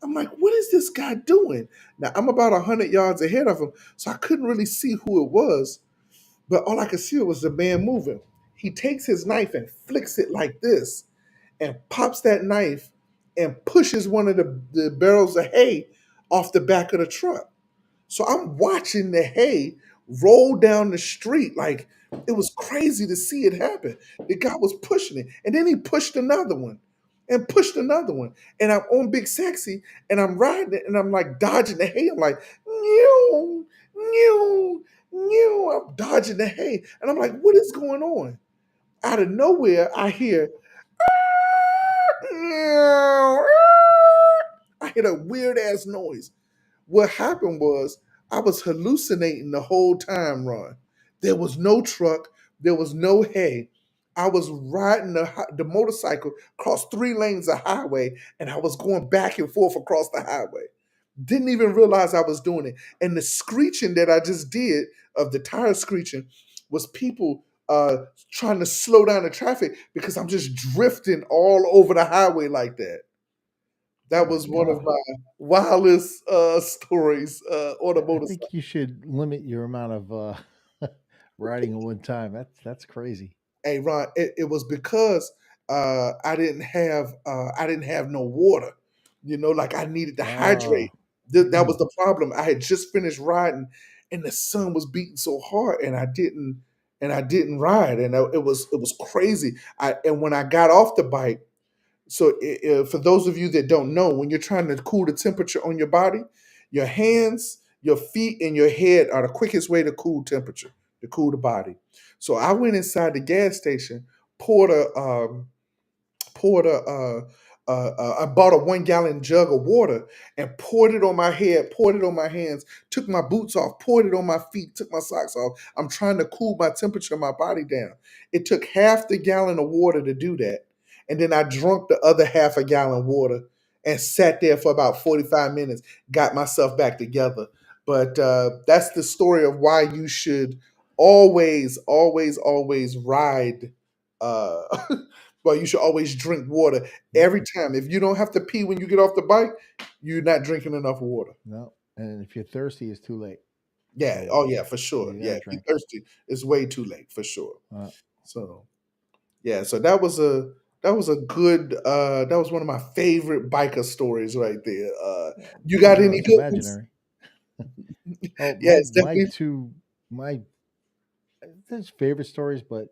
I'm like, what is this guy doing? Now, I'm about 100 yards ahead of him, so I couldn't really see who it was, but all I could see was the man moving. He takes his knife and flicks it like this and pops that knife and pushes one of the barrels of hay off the back of the truck. So I'm watching the hay roll down the street. Like it was crazy to see it happen. The guy was pushing it. And then he pushed another one and pushed another one. And I'm on Big Sexy and I'm riding it and I'm like dodging the hay. I'm like, new, new, new. I'm dodging the hay. And I'm like, what is going on? Out of nowhere, I hear, I hear a weird ass noise. What happened was I was hallucinating the whole time, Ron. There was no truck, there was no hay. I was riding the motorcycle across 3 lanes of highway, and I was going back and forth across the highway. Didn't even realize I was doing it. And the screeching that I just did of the tire screeching was people trying to slow down the traffic because I'm just drifting all over the highway like that. That was one of Wow. my wildest stories on a I motorcycle. think you should limit your amount of riding at one time. That's crazy. Hey Ron, it was because I didn't have no water. Like I needed to hydrate. Oh. That Mm. was the problem. I had just finished riding, and the sun was beating so hard, and I didn't ride, and it was crazy. And when I got off the bike. So, for those of you that don't know, when you're trying to cool the temperature on your body, your hands, your feet, and your head are the quickest way to cool temperature, to cool the body. So, I went inside the gas station, poured a poured I bought a 1 gallon jug of water and poured it on my head, poured it on my hands, took my boots off, poured it on my feet, took my socks off. I'm trying to cool my temperature, my body down. It took half the gallon of water to do that. And then I drunk the other half a gallon water and sat there for about 45 minutes, got myself back together. But that's the story of why you should always, always, always ride. Uh, well, you should always drink water Yep. every time. If you don't have to pee when you get off the bike, you're not drinking enough water. No. And if you're thirsty, it's too late. Yeah. So Oh, yeah, for sure. you Yeah. gotta If you're drink. thirsty, it's way too late for sure. Uh, So yeah. So that was a good. That was one of my favorite biker stories right there. You got no, any it's good ones? imaginary. Oh, Yeah, my it's my definitely. two my there's favorite stories, but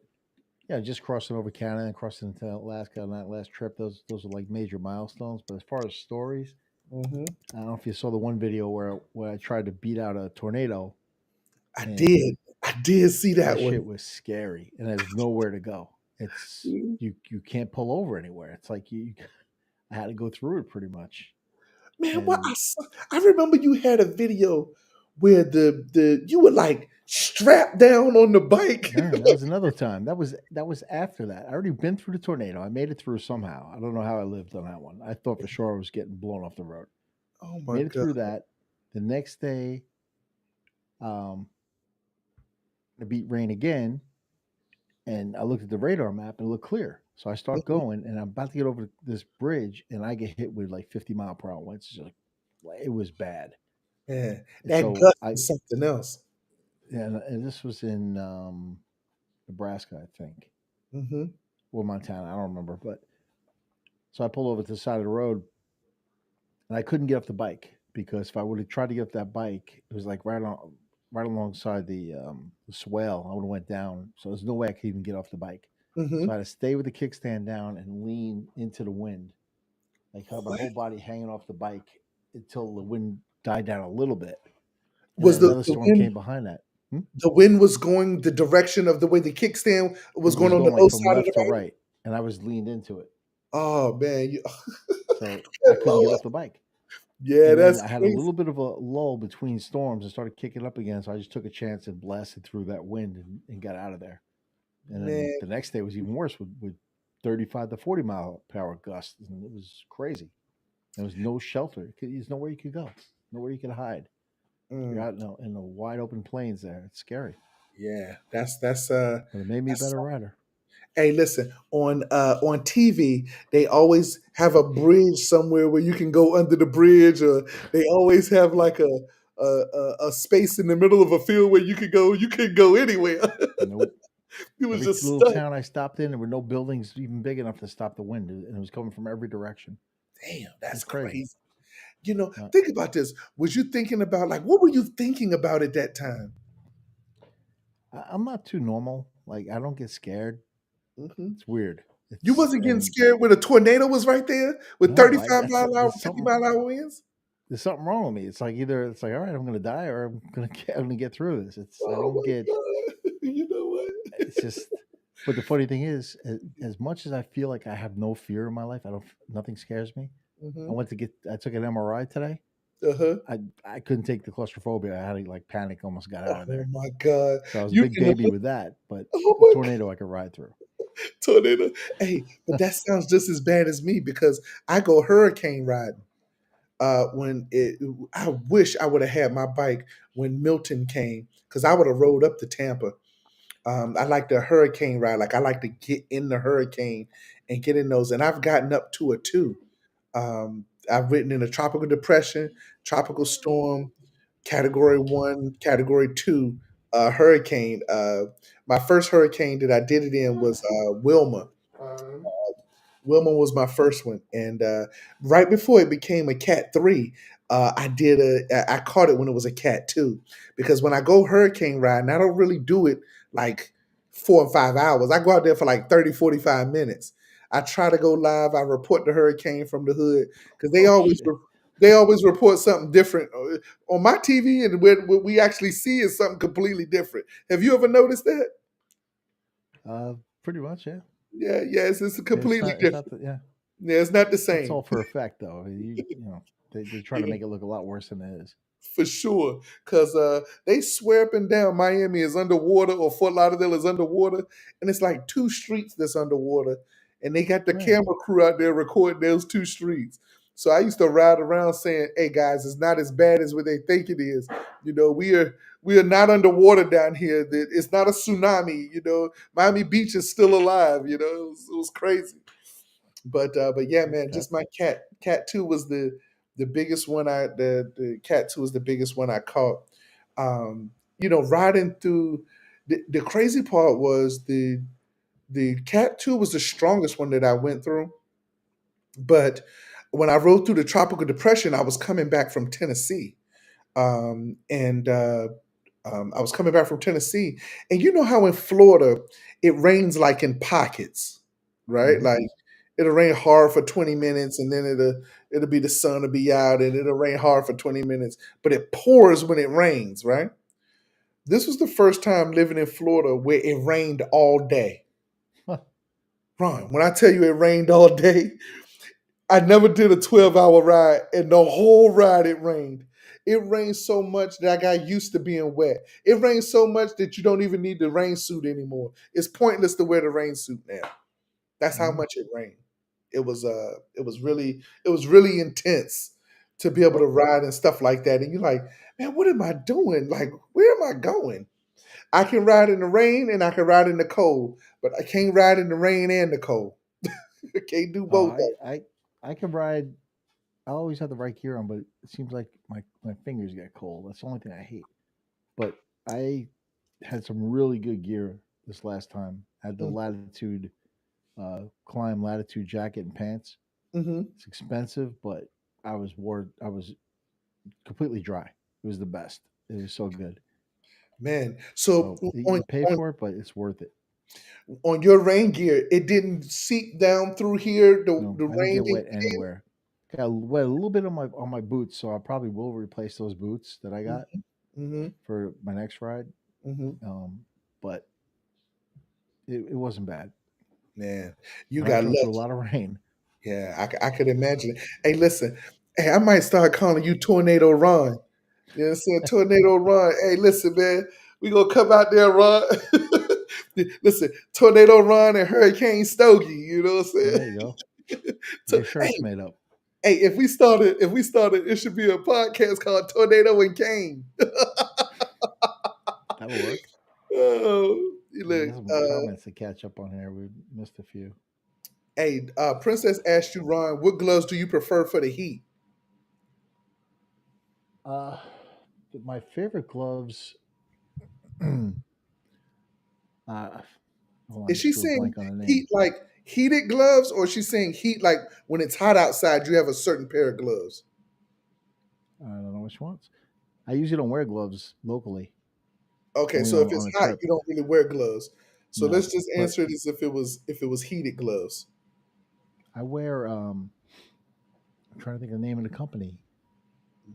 yeah, just crossing over Canada and crossing into Alaska on that last trip. Those are like major milestones. But as far as stories, Hmm. I don't know if you saw the one video where I tried to beat out a tornado, I and did. I did see that that shit one. was scary, and there's nowhere to go. It's Mm. you can't pull over anywhere. It's like I had to go through it pretty much. Man, what And I remember you had a video where the you were like strapped down on the bike. yeah, that was another time. That was after that. I already been through the tornado. I made it through somehow. I don't know how I lived on that one. I thought for sure I was getting blown off the road. Oh my Made it god. through that. The next day, um, it beat rain again, and I looked at the radar map and it looked clear. So I start Mhm. going, and I'm about to get over this bridge, and I get hit with like 50-mile-per-hour winds. It's just like it was bad. Man, And that so gust I is something else. and this was in Nebraska, I think, Hmm. or Montana. I don't remember, but so I pulled over to the side of the road, and I couldn't get off the bike because if I would have tried to get off that bike, it was like right alongside the swale. I would have went down, so there's no way I could even get off the bike. So I Hmm. had to stay with the kickstand down and lean into the wind, like have my What whole body hanging off the bike until the wind died down a little bit, and was then another the storm wind? came behind that. Hmm? The wind was going the direction of the way the kickstand It was going was on the going like other from side of the left to bike. right, and I was leaned into it, Oh man, you, so I couldn't get Lord. off the bike. Yeah, And then that's I had a crazy. little bit of a lull between storms and started kicking up again. So I just took a chance and blasted through that wind and got out of there. And then Man, the next day was even worse with 35 to 40-mile-per-hour gusts. And it was crazy. There was no shelter. There's nowhere you could go, nowhere you could hide. You're mm, out in the wide open plains there. It's scary, yeah, but it made me a that's better rider. hey, listen, on TV, they always have a bridge somewhere where you can go under the bridge, or they always have like a space in the middle of a field where you could go. You could go anywhere. Nope. You was Every just little stuck. town I stopped in, there were no buildings even big enough to stop the wind. And it was coming from every direction. Damn, It was that's crazy. crazy. You know, Uh, think about this. Was you thinking about like what were you thinking about at that time? I'm not too normal. Like I don't get scared. Hmm. It's weird. You It's wasn't getting and scared when a tornado was right there with no, I 35 that's mile an hour, there's 50 something mile an hour winds? there's something wrong with me. It's like either it's like all right, I'm gonna die or I'm gonna get through this. It's I Oh don't get. my God. You know what? It's just. But the funny thing is, as much as I feel like I have no fear in my life, nothing scares me. Hmm. I took an MRI today. Uh-huh. I couldn't take the claustrophobia. I had to like panic, almost got out of Oh there. my God. So I was a You big in the baby with that. But oh a my tornado I could ride through. tornado. Hey, but that sounds just as bad as me because I go hurricane riding. When it, I wish I would have had my bike when Milton came because I would have rode up to Tampa. I like the hurricane ride. Like I like to get in the hurricane and get in those. And I've gotten up to a two. I've ridden in a tropical depression, tropical storm, category one, category two, hurricane. My first hurricane that I did it in was Wilma. Wilma was my first one, and right before it became a Cat 3, I caught it when it was a Cat 2 because when I go hurricane riding, I don't really do it like 4 or 5 hours. I go out there for like 30, 45 minutes. I try to go live. I report the hurricane from the hood because Oh shit. they always report something different on my TV, and what we actually see is something completely different. Have you ever noticed that? Uh, Pretty much, yeah. Yeah, yes, it's Yeah, It's completely not. It's not. different. The, yeah. Yeah, it's not the That's same. all for effect, though. They try to Yeah. make it look a lot worse than it is. For sure, because they swear up and down Miami is underwater or Fort Lauderdale is underwater, and it's like two streets that's underwater, and they got the Right. camera crew out there recording those two streets. So I used to ride around saying, "Hey guys, it's not as bad as what they think it is. You know, we are not underwater down here. That it's not a tsunami. You know, Miami Beach is still alive. You know, it was crazy." But yeah, man, Okay. just my cat two was the biggest one the cat two was the biggest one I caught. You know, riding through the crazy part was the cat two was the strongest one that I went through. But when I rode through the tropical depression, I was coming back from Tennessee. And I was coming back from Tennessee, and you know how in Florida it rains like in pockets, right? Hmm. Like it'll rain hard for 20 minutes, and then it'll be the sun will be out, and it'll rain hard for 20 minutes, but it pours when it rains, right? This was the first time living in Florida where it rained all day. Ron, when I tell you it rained all day, I never did a 12-hour ride, and the whole ride it rained. It rained so much that I got used to being wet. It rained so much that you don't even need the rain suit anymore. It's pointless to wear the rain suit now. That's how Mhm. much it rained. It was really intense to be able to ride and stuff like that. And you're like, man, what am I doing? Like, where am I going? I can ride in the rain and I can ride in the cold, but I can't ride in the rain and the cold. I can't do Uh, both. I I I can ride. I always have the right gear on, but it seems like my fingers get cold. That's the only thing I hate. But I had some really good gear this last time. I had the Latitude climb Latitude jacket and pants. Mm-hmm. It's expensive, but I was completely dry. It was the best. It was so good. Man, so So you pay for it, but it's worth it. on your rain gear, it didn't seep down through here. No, The I didn't rain get didn't wet get anywhere. Got wet a little bit on my boots, so I probably will replace those boots that I in. got Mm-hmm. for my next ride. Mm-hmm. But it wasn't bad. Man, you But I got drove through a lucky. lot of rain. Yeah, I could imagine it. Hey, listen, hey, I might start calling you Tornado Ron. You know what I'm saying? Tornado Ron. Hey, listen, man, we gonna come out there, Ron. Listen, Tornado Ron and Hurricane Stogie. You know what I'm There you go. saying? So, Get shirts hey, made up. hey, if we started, it should be a podcast called Tornado and Kane. That'll work. Oh, you I look. got some comments to catch up on here. We missed a few. Hey, Princess asked you, Ron, what gloves do you prefer for the heat? Uh, my favorite gloves. uh, hold on, I Is just she drew a saying blank on the name. heat like heated gloves, or is she saying heat like when it's hot outside, you have a certain pair of gloves? I don't know which ones. I usually don't wear gloves locally, Okay, only so if on it's a hot, trip. you don't really wear gloves. So No, let's just but answer it as if it was heated gloves. I wear. I'm trying to think of the name of the company.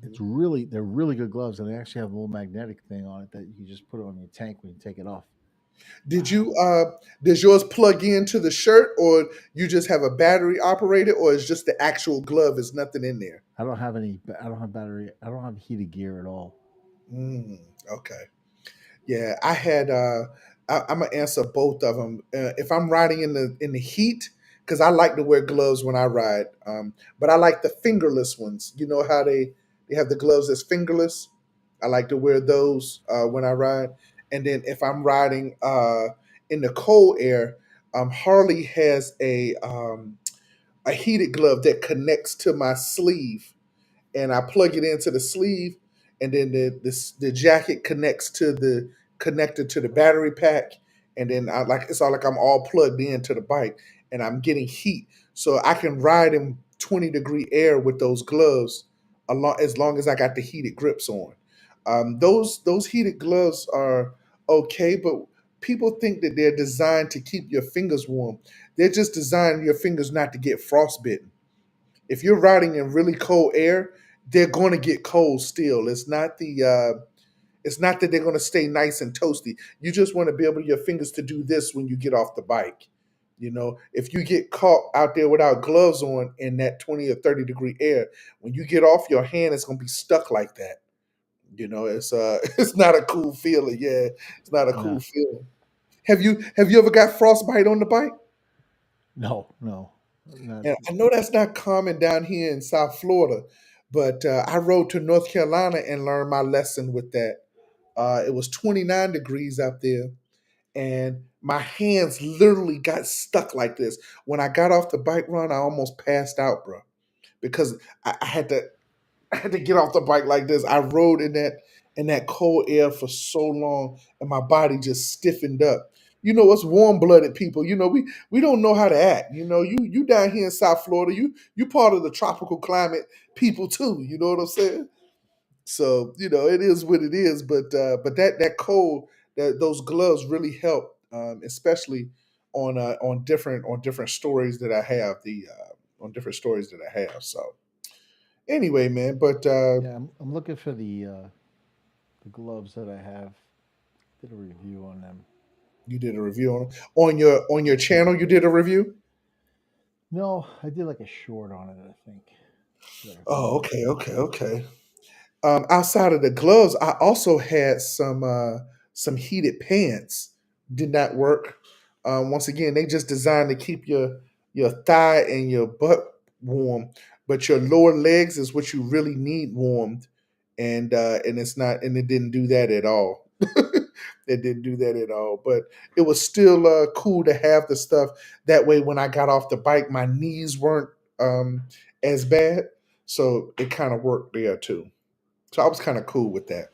Mhm. They're really good gloves, and they actually have a little magnetic thing on it that you just put it on your tank when you take it off. Did you does yours plug into the shirt, or you just have a battery operated, or is just the actual glove? Is nothing in there? I don't have any. I don't have battery. I don't have heated gear at all. Mm, okay. Yeah, I had. I'm gonna answer both of them. If I'm riding in the heat, because I like to wear gloves when I ride, but I like the fingerless ones. You know how they have the gloves that's fingerless. I like to wear those when I ride. And then if I'm riding in the cold air, Harley has a heated glove that connects to my sleeve, and I plug it into the sleeve, and then the jacket connects to the connected to the battery pack, and then I like it's all like I'm all plugged into the bike, and I'm getting heat, so I can ride in 20-degree air with those gloves, as long as I got the heated grips on. Those heated gloves are okay, but people think that they're designed to keep your fingers warm. They're just designed your fingers not to get frostbitten. If you're riding in really cold air, they're going to get cold still. It's not that they're going to stay nice and toasty. You just want to be able your fingers to do this when you get off the bike. You know, if you get caught out there without gloves on in that 20 or 30-degree air, when you get off, your hand is going to be stuck like that. You know, it's it's not a cool feeling. Yeah, it's not a Yeah. cool feeling. Have you ever got frostbite on the bike? No, no, not. And I know that's not common down here in South Florida, but I rode to North Carolina and learned my lesson with that. It was 29 degrees out there, and my hands literally got stuck like this. When I got off the bike run, I almost passed out, bro, because I had to I had to get off the bike like this. I rode in that cold air for so long, and my body just stiffened up. You know, us warm blooded people. You know, we don't know how to act. You know, you down here in South Florida, you part of the tropical climate people too. You know what I'm saying? So you know, it is what it is. But that cold, those gloves really help, especially on different stories that I have the on different stories that I have. So anyway, man, but Yeah, I'm looking for the gloves that I have. Did a review on them. you did a review on your channel. You did a review. No, I did like a short on it. I think that I Oh, posted. okay. Outside of the gloves, I also had some heated pants. Did not work. Once again, they just designed to keep your thigh and your butt warm, but your lower legs is what you really need warmed, and it's not, and it didn't do that at all. It didn't do that at all, but it was still cool to have the stuff. That way, when I got off the bike, my knees weren't as bad, so it kind of worked there too. So I was kind of cool with that.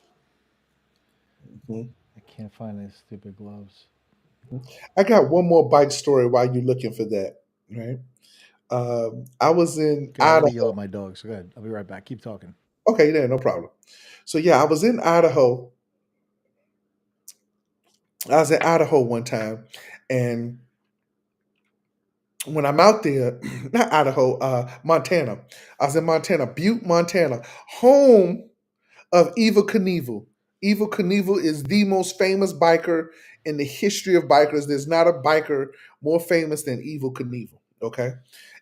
Mhm. I can't find these stupid gloves. I got one more bike story while you're looking for that. Right. I was in Okay, I gotta yell Idaho. at my dog. So go ahead. I'll be right back. Keep talking. Okay, yeah, no problem. So yeah, I was in Idaho. I was in Idaho one time, and when I'm out there, not Idaho, Montana. I was in Montana, Butte, Montana, home of Evil Knievel. Evil Knievel is the most famous biker in the history of bikers. There's not a biker more famous than Evil Knievel. Okay.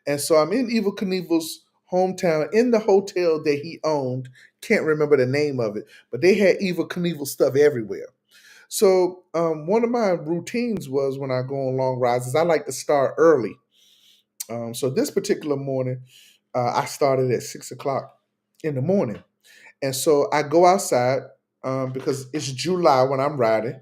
And so I'm in Evil Knievel's hometown in the hotel that he owned. Can't remember the name of it, but they had Evil Knievel stuff everywhere. So one of my routines was when I go on long rides is I like to start early. So this particular morning, I started at 6 o'clock in the morning. And so I go outside because it's July when I'm riding.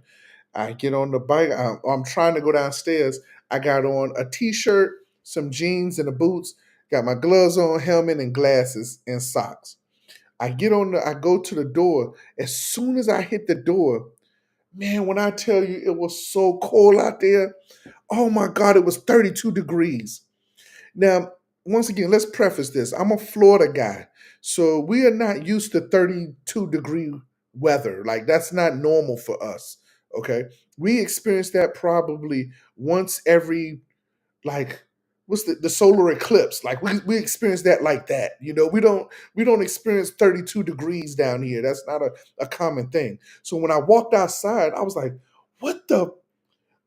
I get on the bike. I'm trying to go downstairs. I got on a t-shirt, some jeans, and the boots. Got my gloves on, helmet, and glasses and socks. I go to the door. As soon as I hit the door, man, when I tell you it was so cold out there, oh my God, it was 32 degrees. Now, once again, let's preface this. I'm a Florida guy, so we are not used to 32-degree weather. Like, that's not normal for us. Okay. We experience that probably once every, like, what's the solar eclipse? Like, we experience that like that. We don't experience 32 degrees down here. That's not a common thing. So when I walked outside, I was like, what the,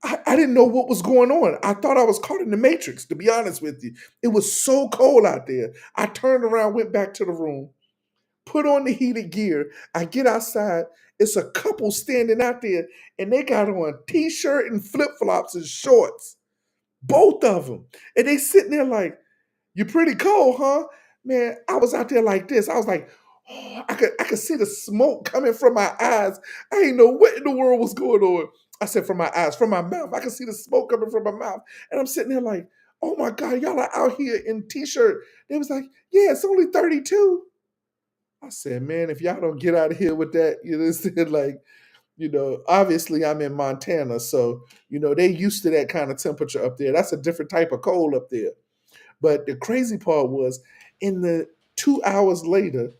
I didn't know what was going on. I thought I was caught in the matrix, to be honest with you. It was so cold out there. I turned around, went back to the room, put on the heated gear. I get outside. It's a couple standing out there, and they got on t-shirt and flip-flops and shorts. Both of them. And they sitting there like, you pretty cold, huh? Man, I was out there like this. I was like, oh, I could see the smoke coming from my eyes. I didn't know what in the world was going on. I said from my eyes, from my mouth. I could see the smoke coming from my mouth. And I'm sitting there like, oh my God, y'all are out here in t-shirt. They was like, yeah, it's only 32. I said, man, if y'all don't get out of here with that, like, obviously I'm in Montana. So, they used to that kind of temperature up there. That's a different type of cold up there. But the crazy part was in the 2 hours later,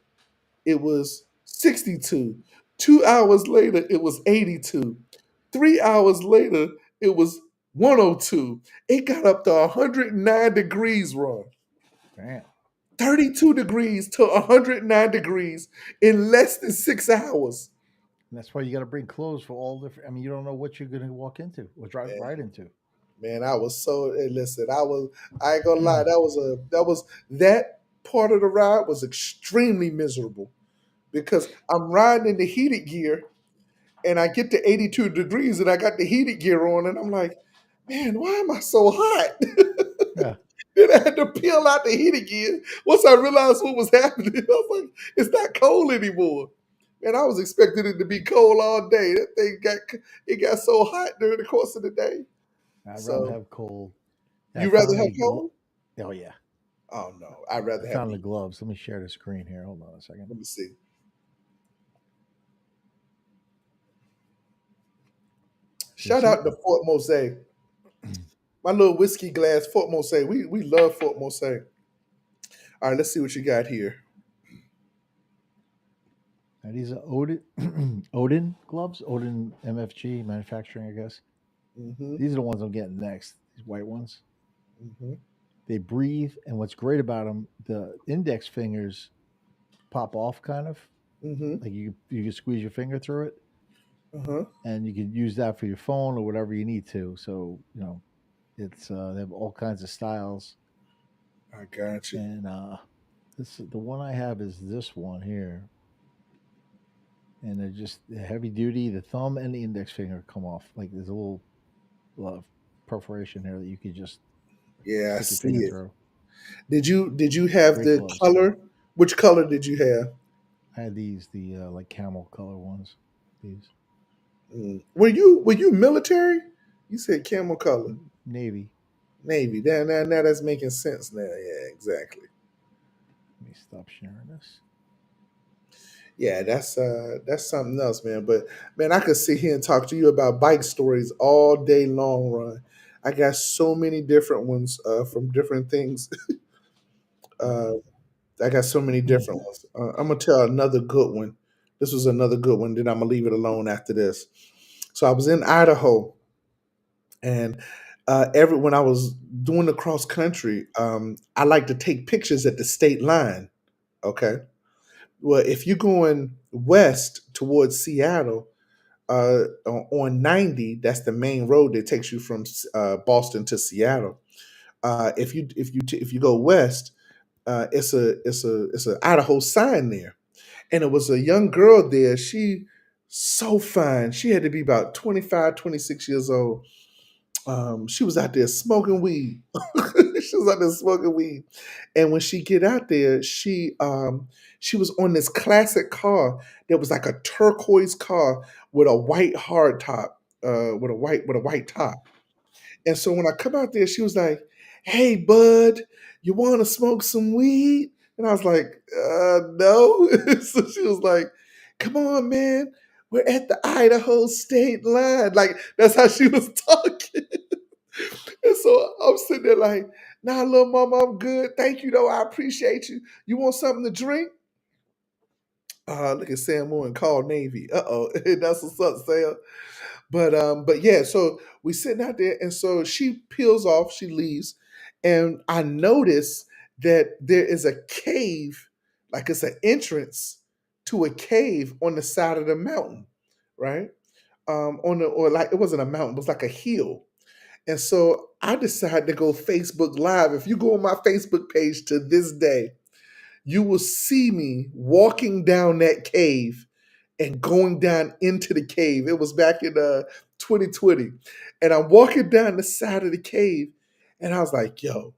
it was 62. 2 hours later, it was 82. 3 hours later, it was 102. It got up to 109 degrees, Ron. Damn. 32 degrees to 109 degrees in less than 6 hours. And that's why you got to bring clothes for all different. I mean, you don't know what you're going to walk into or drive Man, right into. man, I was so, hey, listen, I ain't gonna lie, that part of the ride was extremely miserable because I'm riding in the heated gear and I get to 82 degrees and I got the heated gear on and I'm like, man, why am I so hot? Yeah. Then I had to peel out the heated gear. Once I realized what was happening, I was like, it's not cold anymore. And I was expecting it to be cold all day. That thing got so hot during the course of the day. I'd rather So have cold. Yeah, I you rather found have the cold? Oh yeah, Oh no, I'd I rather have found the heat. gloves. Let me share the screen here. Hold on a second. Let me see. You Shout see? out to Fort Mose. My little whiskey glass, Fort Mose. We love Fort Mose. All right, let's see what you got here. Now, these are Odin Odin gloves. Odin MFG manufacturing, I guess. Hmm. These are the ones I'm getting next. these white ones. Mm-hmm. They breathe, and what's great about them, the index fingers pop off, kind of Mm-hmm. like you can squeeze your finger through it, Uh-huh. and you can use that for your phone or whatever you need to. So it's they have all kinds of styles, I got you. and this the one I have is this one here, and they're just heavy duty. The thumb and the index finger come off. Like there's a little perforation here that you could just Yeah, I stick your see finger it. through. Did you have Great the gloves. color? Which color did you have? I had these, the like camel color ones. These Were you military? You said camel color. navy. Navy. Now that's making sense now. Yeah, exactly. Let me stop sharing this. Yeah, that's something else, man. But man, I could sit here and talk to you about bike stories all day long, Ron. I got so many different ones from different things. uh, I got so many different ones. I'm gonna tell another good one. This was another good one. Then I'm gonna leave it alone after this. So I was in Idaho, and every when I was doing the cross country, I like to take pictures at the state line. Okay, well, if you're going west towards Seattle, on 90, that's the main road that takes you from Boston to Seattle. If you go west, it's a Idaho sign there, and it was a young girl there. She so fine. She had to be about 25, 26 years old. She was out there smoking weed. She was out there smoking weed, and when she get out there, she was on this classic car that was like a turquoise car with a white hard top, with a white top. And so when I come out there, she was like, "Hey, bud, you want to smoke some weed?" And I was like, "No." So she was like, "Come on, man. We're at the Idaho state line." Like that's how she was talking. And so I'm sitting there like, "Nah, little mama, I'm good. Thank you, though. I appreciate you. You want something to drink?" Look at Sam Moore and call Navy. Uh-oh. That's what's up, Sam. But yeah, so we sitting out there, and so she peels off, she leaves, and I notice that there is a cave, like it's an entrance to a cave on the side of the mountain, right? On the or like it wasn't a mountain, it was like a hill. And so I decided to go Facebook Live. If you go on my Facebook page to this day, you will see me walking down that cave and going down into the cave. It was back in 2020. And I'm walking down the side of the cave, and I was like, yo,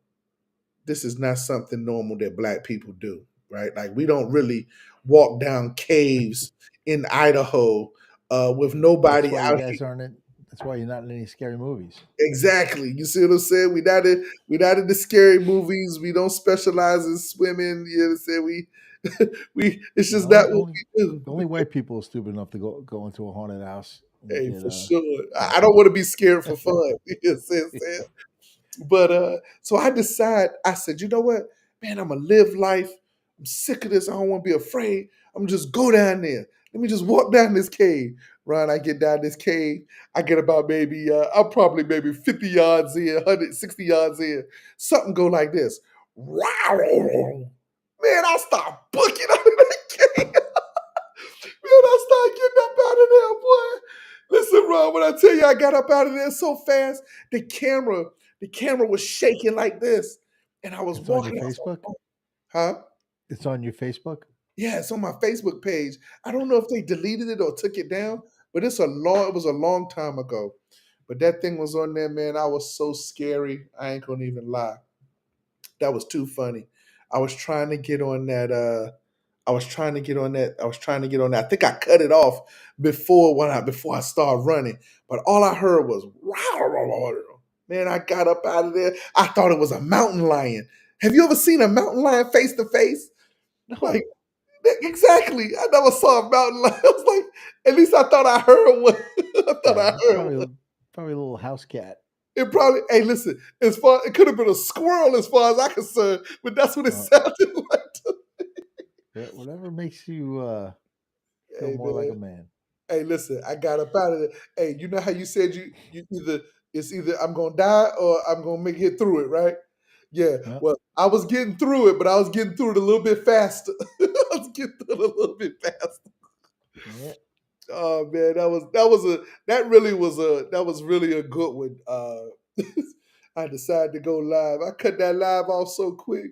this is not something normal that black people do, right? Like, we don't really walk down caves in Idaho with That's nobody why you out. guys aren't in. That's why you're not in any scary movies. Exactly. You see what I'm saying? We not in the scary movies. We don't specialize in swimming. You know what I'm saying? We it's Yeah, just not what we do. only white people are stupid enough to go into a haunted house and Hey, get for sure. I got. I don't want to be scared for fun. You know what I'm saying? But so I said, you know what? Man, I'm gonna live life. I'm sick of this. I don't want to be afraid. I'm just go down there. Let me just walk down this cave. Ron, I get down this cave. I get about maybe I'm probably maybe 50 yards in, 160 yards in. Something go like this. Man, I start booking out of that cave. Man, I started getting up out of there, boy. Listen, Ron, when I tell you I got up out of there so fast, the camera, the camera was shaking like this. And I was It's on your walking. I was Facebook. like, huh? It's on your Facebook. Yeah, it's on my Facebook page. I don't know if they deleted it or took it down, but it was a long time ago. But that thing was on there, man. I was so scary. I ain't gonna even lie. That was too funny. I was trying to get on that. I was trying to get on that. I was trying to get on that. I think I cut it off before I started running. But all I heard was man. I got up out of there. I thought it was a mountain lion. Have you ever seen a mountain lion face to face? Like No. exactly. I never saw a mountain lion. I was like, at least I thought I heard one. I thought Yeah, I it's heard one. probably a little house cat. It probably. Hey, listen. It could have been a squirrel as far as I'm concerned, but that's what it Uh, sounded like. whatever makes you feel Hey more like man. a man. Hey, listen, I got up out of there. Hey, you know how you said you either It's either I'm gonna die or I'm gonna get through it, right? Yeah. Yep. Well, I was getting through it, but I was getting through it a little bit faster. I was getting through it a little bit faster. Yeah. Oh man, that was really a good one. I decided to go live. I cut that live off so quick.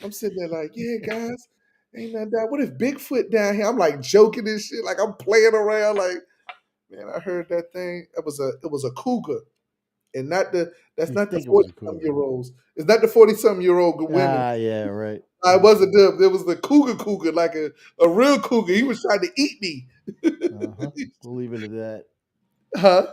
I'm sitting there like, yeah, guys, ain't nothing down. What if Bigfoot down here? I'm like joking and shit, like I'm playing around. Like, man, I heard that thing. It was a cougar, and not the that's You not the think it was 40 a something cougar? year olds. It's not the 40-something year old women. Yeah, right. I wasn't them. It was the cougar, like a real cougar. He was trying to eat me. Uh-huh. We'll leave it at that. Huh?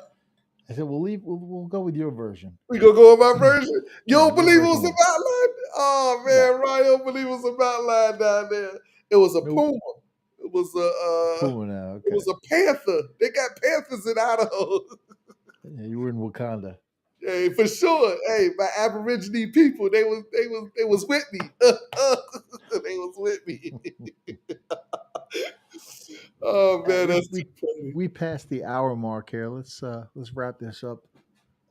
I said we'll go with your version. We gonna go with my version. You Yeah, don't your believe it version was a wins. mountain lion? Oh No. man, Ryan don't believe it was a mountain lion down there. It was a Nope. puma. It was a Puma now. it Okay. was a panther. They got panthers in Idaho. Yeah, you were in Wakanda. Hey, for sure. Hey, my Aborigine people, they was with me. They was with me. Oh man, that's too funny. We passed the hour mark here. Let's wrap this up.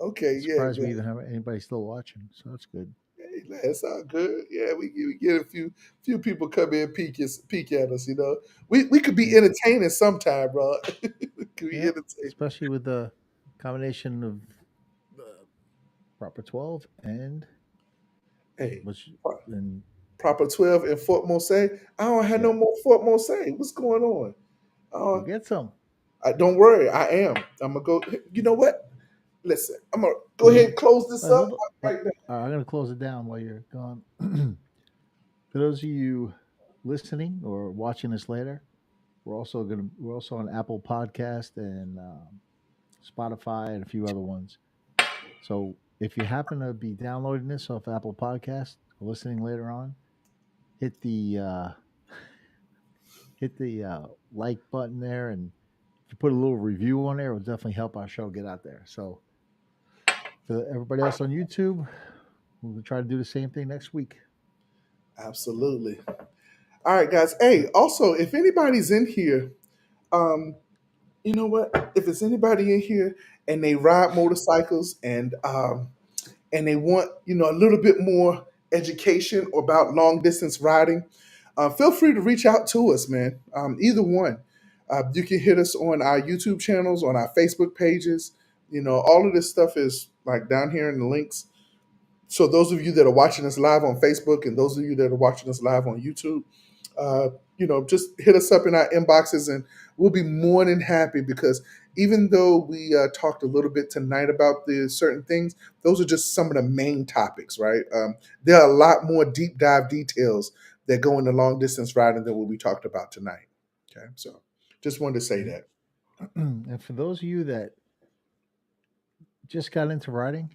Okay, yeah, Surprised we man. even have anybody still watching, so that's good. Hey, that's all good. Yeah, we get a few people come in and peek at us. You know, we could be Yeah. entertaining sometime, bro. We could be Yeah, entertaining. especially with the combination of proper 12 and Hey, which Pro- and Proper 12 in Fort Mose. I don't have yeah, no more Fort Mose. What's going on? go Uh, get some. don't worry, I am. I'm gonna go. You know what? Listen, I'm gonna go ahead and close this All right, up hold on. right now. All right, I'm gonna close it down while you're gone. For those of you listening or watching this later, we're also on Apple Podcast and Spotify and a few other ones. So if you happen to be downloading this off Apple Podcast or listening later on, hit the like button there, and if you put a little review on there, it will definitely help our show get out there. So for everybody else on YouTube, we'll try to do the same thing next week. Absolutely. All right, guys. Hey, also, if anybody's in here, um, you know what? If it's anybody in here and they ride motorcycles and they want a little bit more education about long distance riding, feel free to reach out to us, man. Either one. You can hit us on our YouTube channels, on our Facebook pages. All of this stuff is like down here in the links. So those of you that are watching us live on Facebook and those of you that are watching us live on YouTube, uh, just hit us up in our inboxes and we'll be more than happy because even though we talked a little bit tonight about the certain things, those are just some of the main topics, right? There are a lot more deep dive details that go into long distance riding than what we talked about tonight. Okay, so just wanted to say that. And for those of you that just got into riding,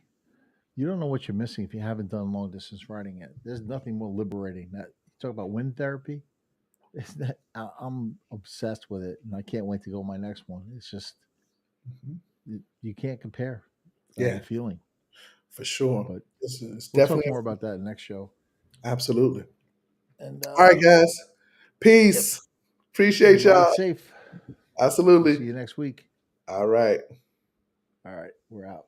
you don't know what you're missing if you haven't done long distance riding yet. There's nothing more liberating. That you talk about wind therapy. It's that I'm obsessed with it, and I can't wait to go my next one. It's just Mhm. you can't compare Yeah, the feeling. for sure. But It's we'll talk definitely more about that in the next show. absolutely. And All right, guys. yep, Peace. Appreciate ride y'all. safe. We'll see Absolutely. you next week. All right. All right, we're out.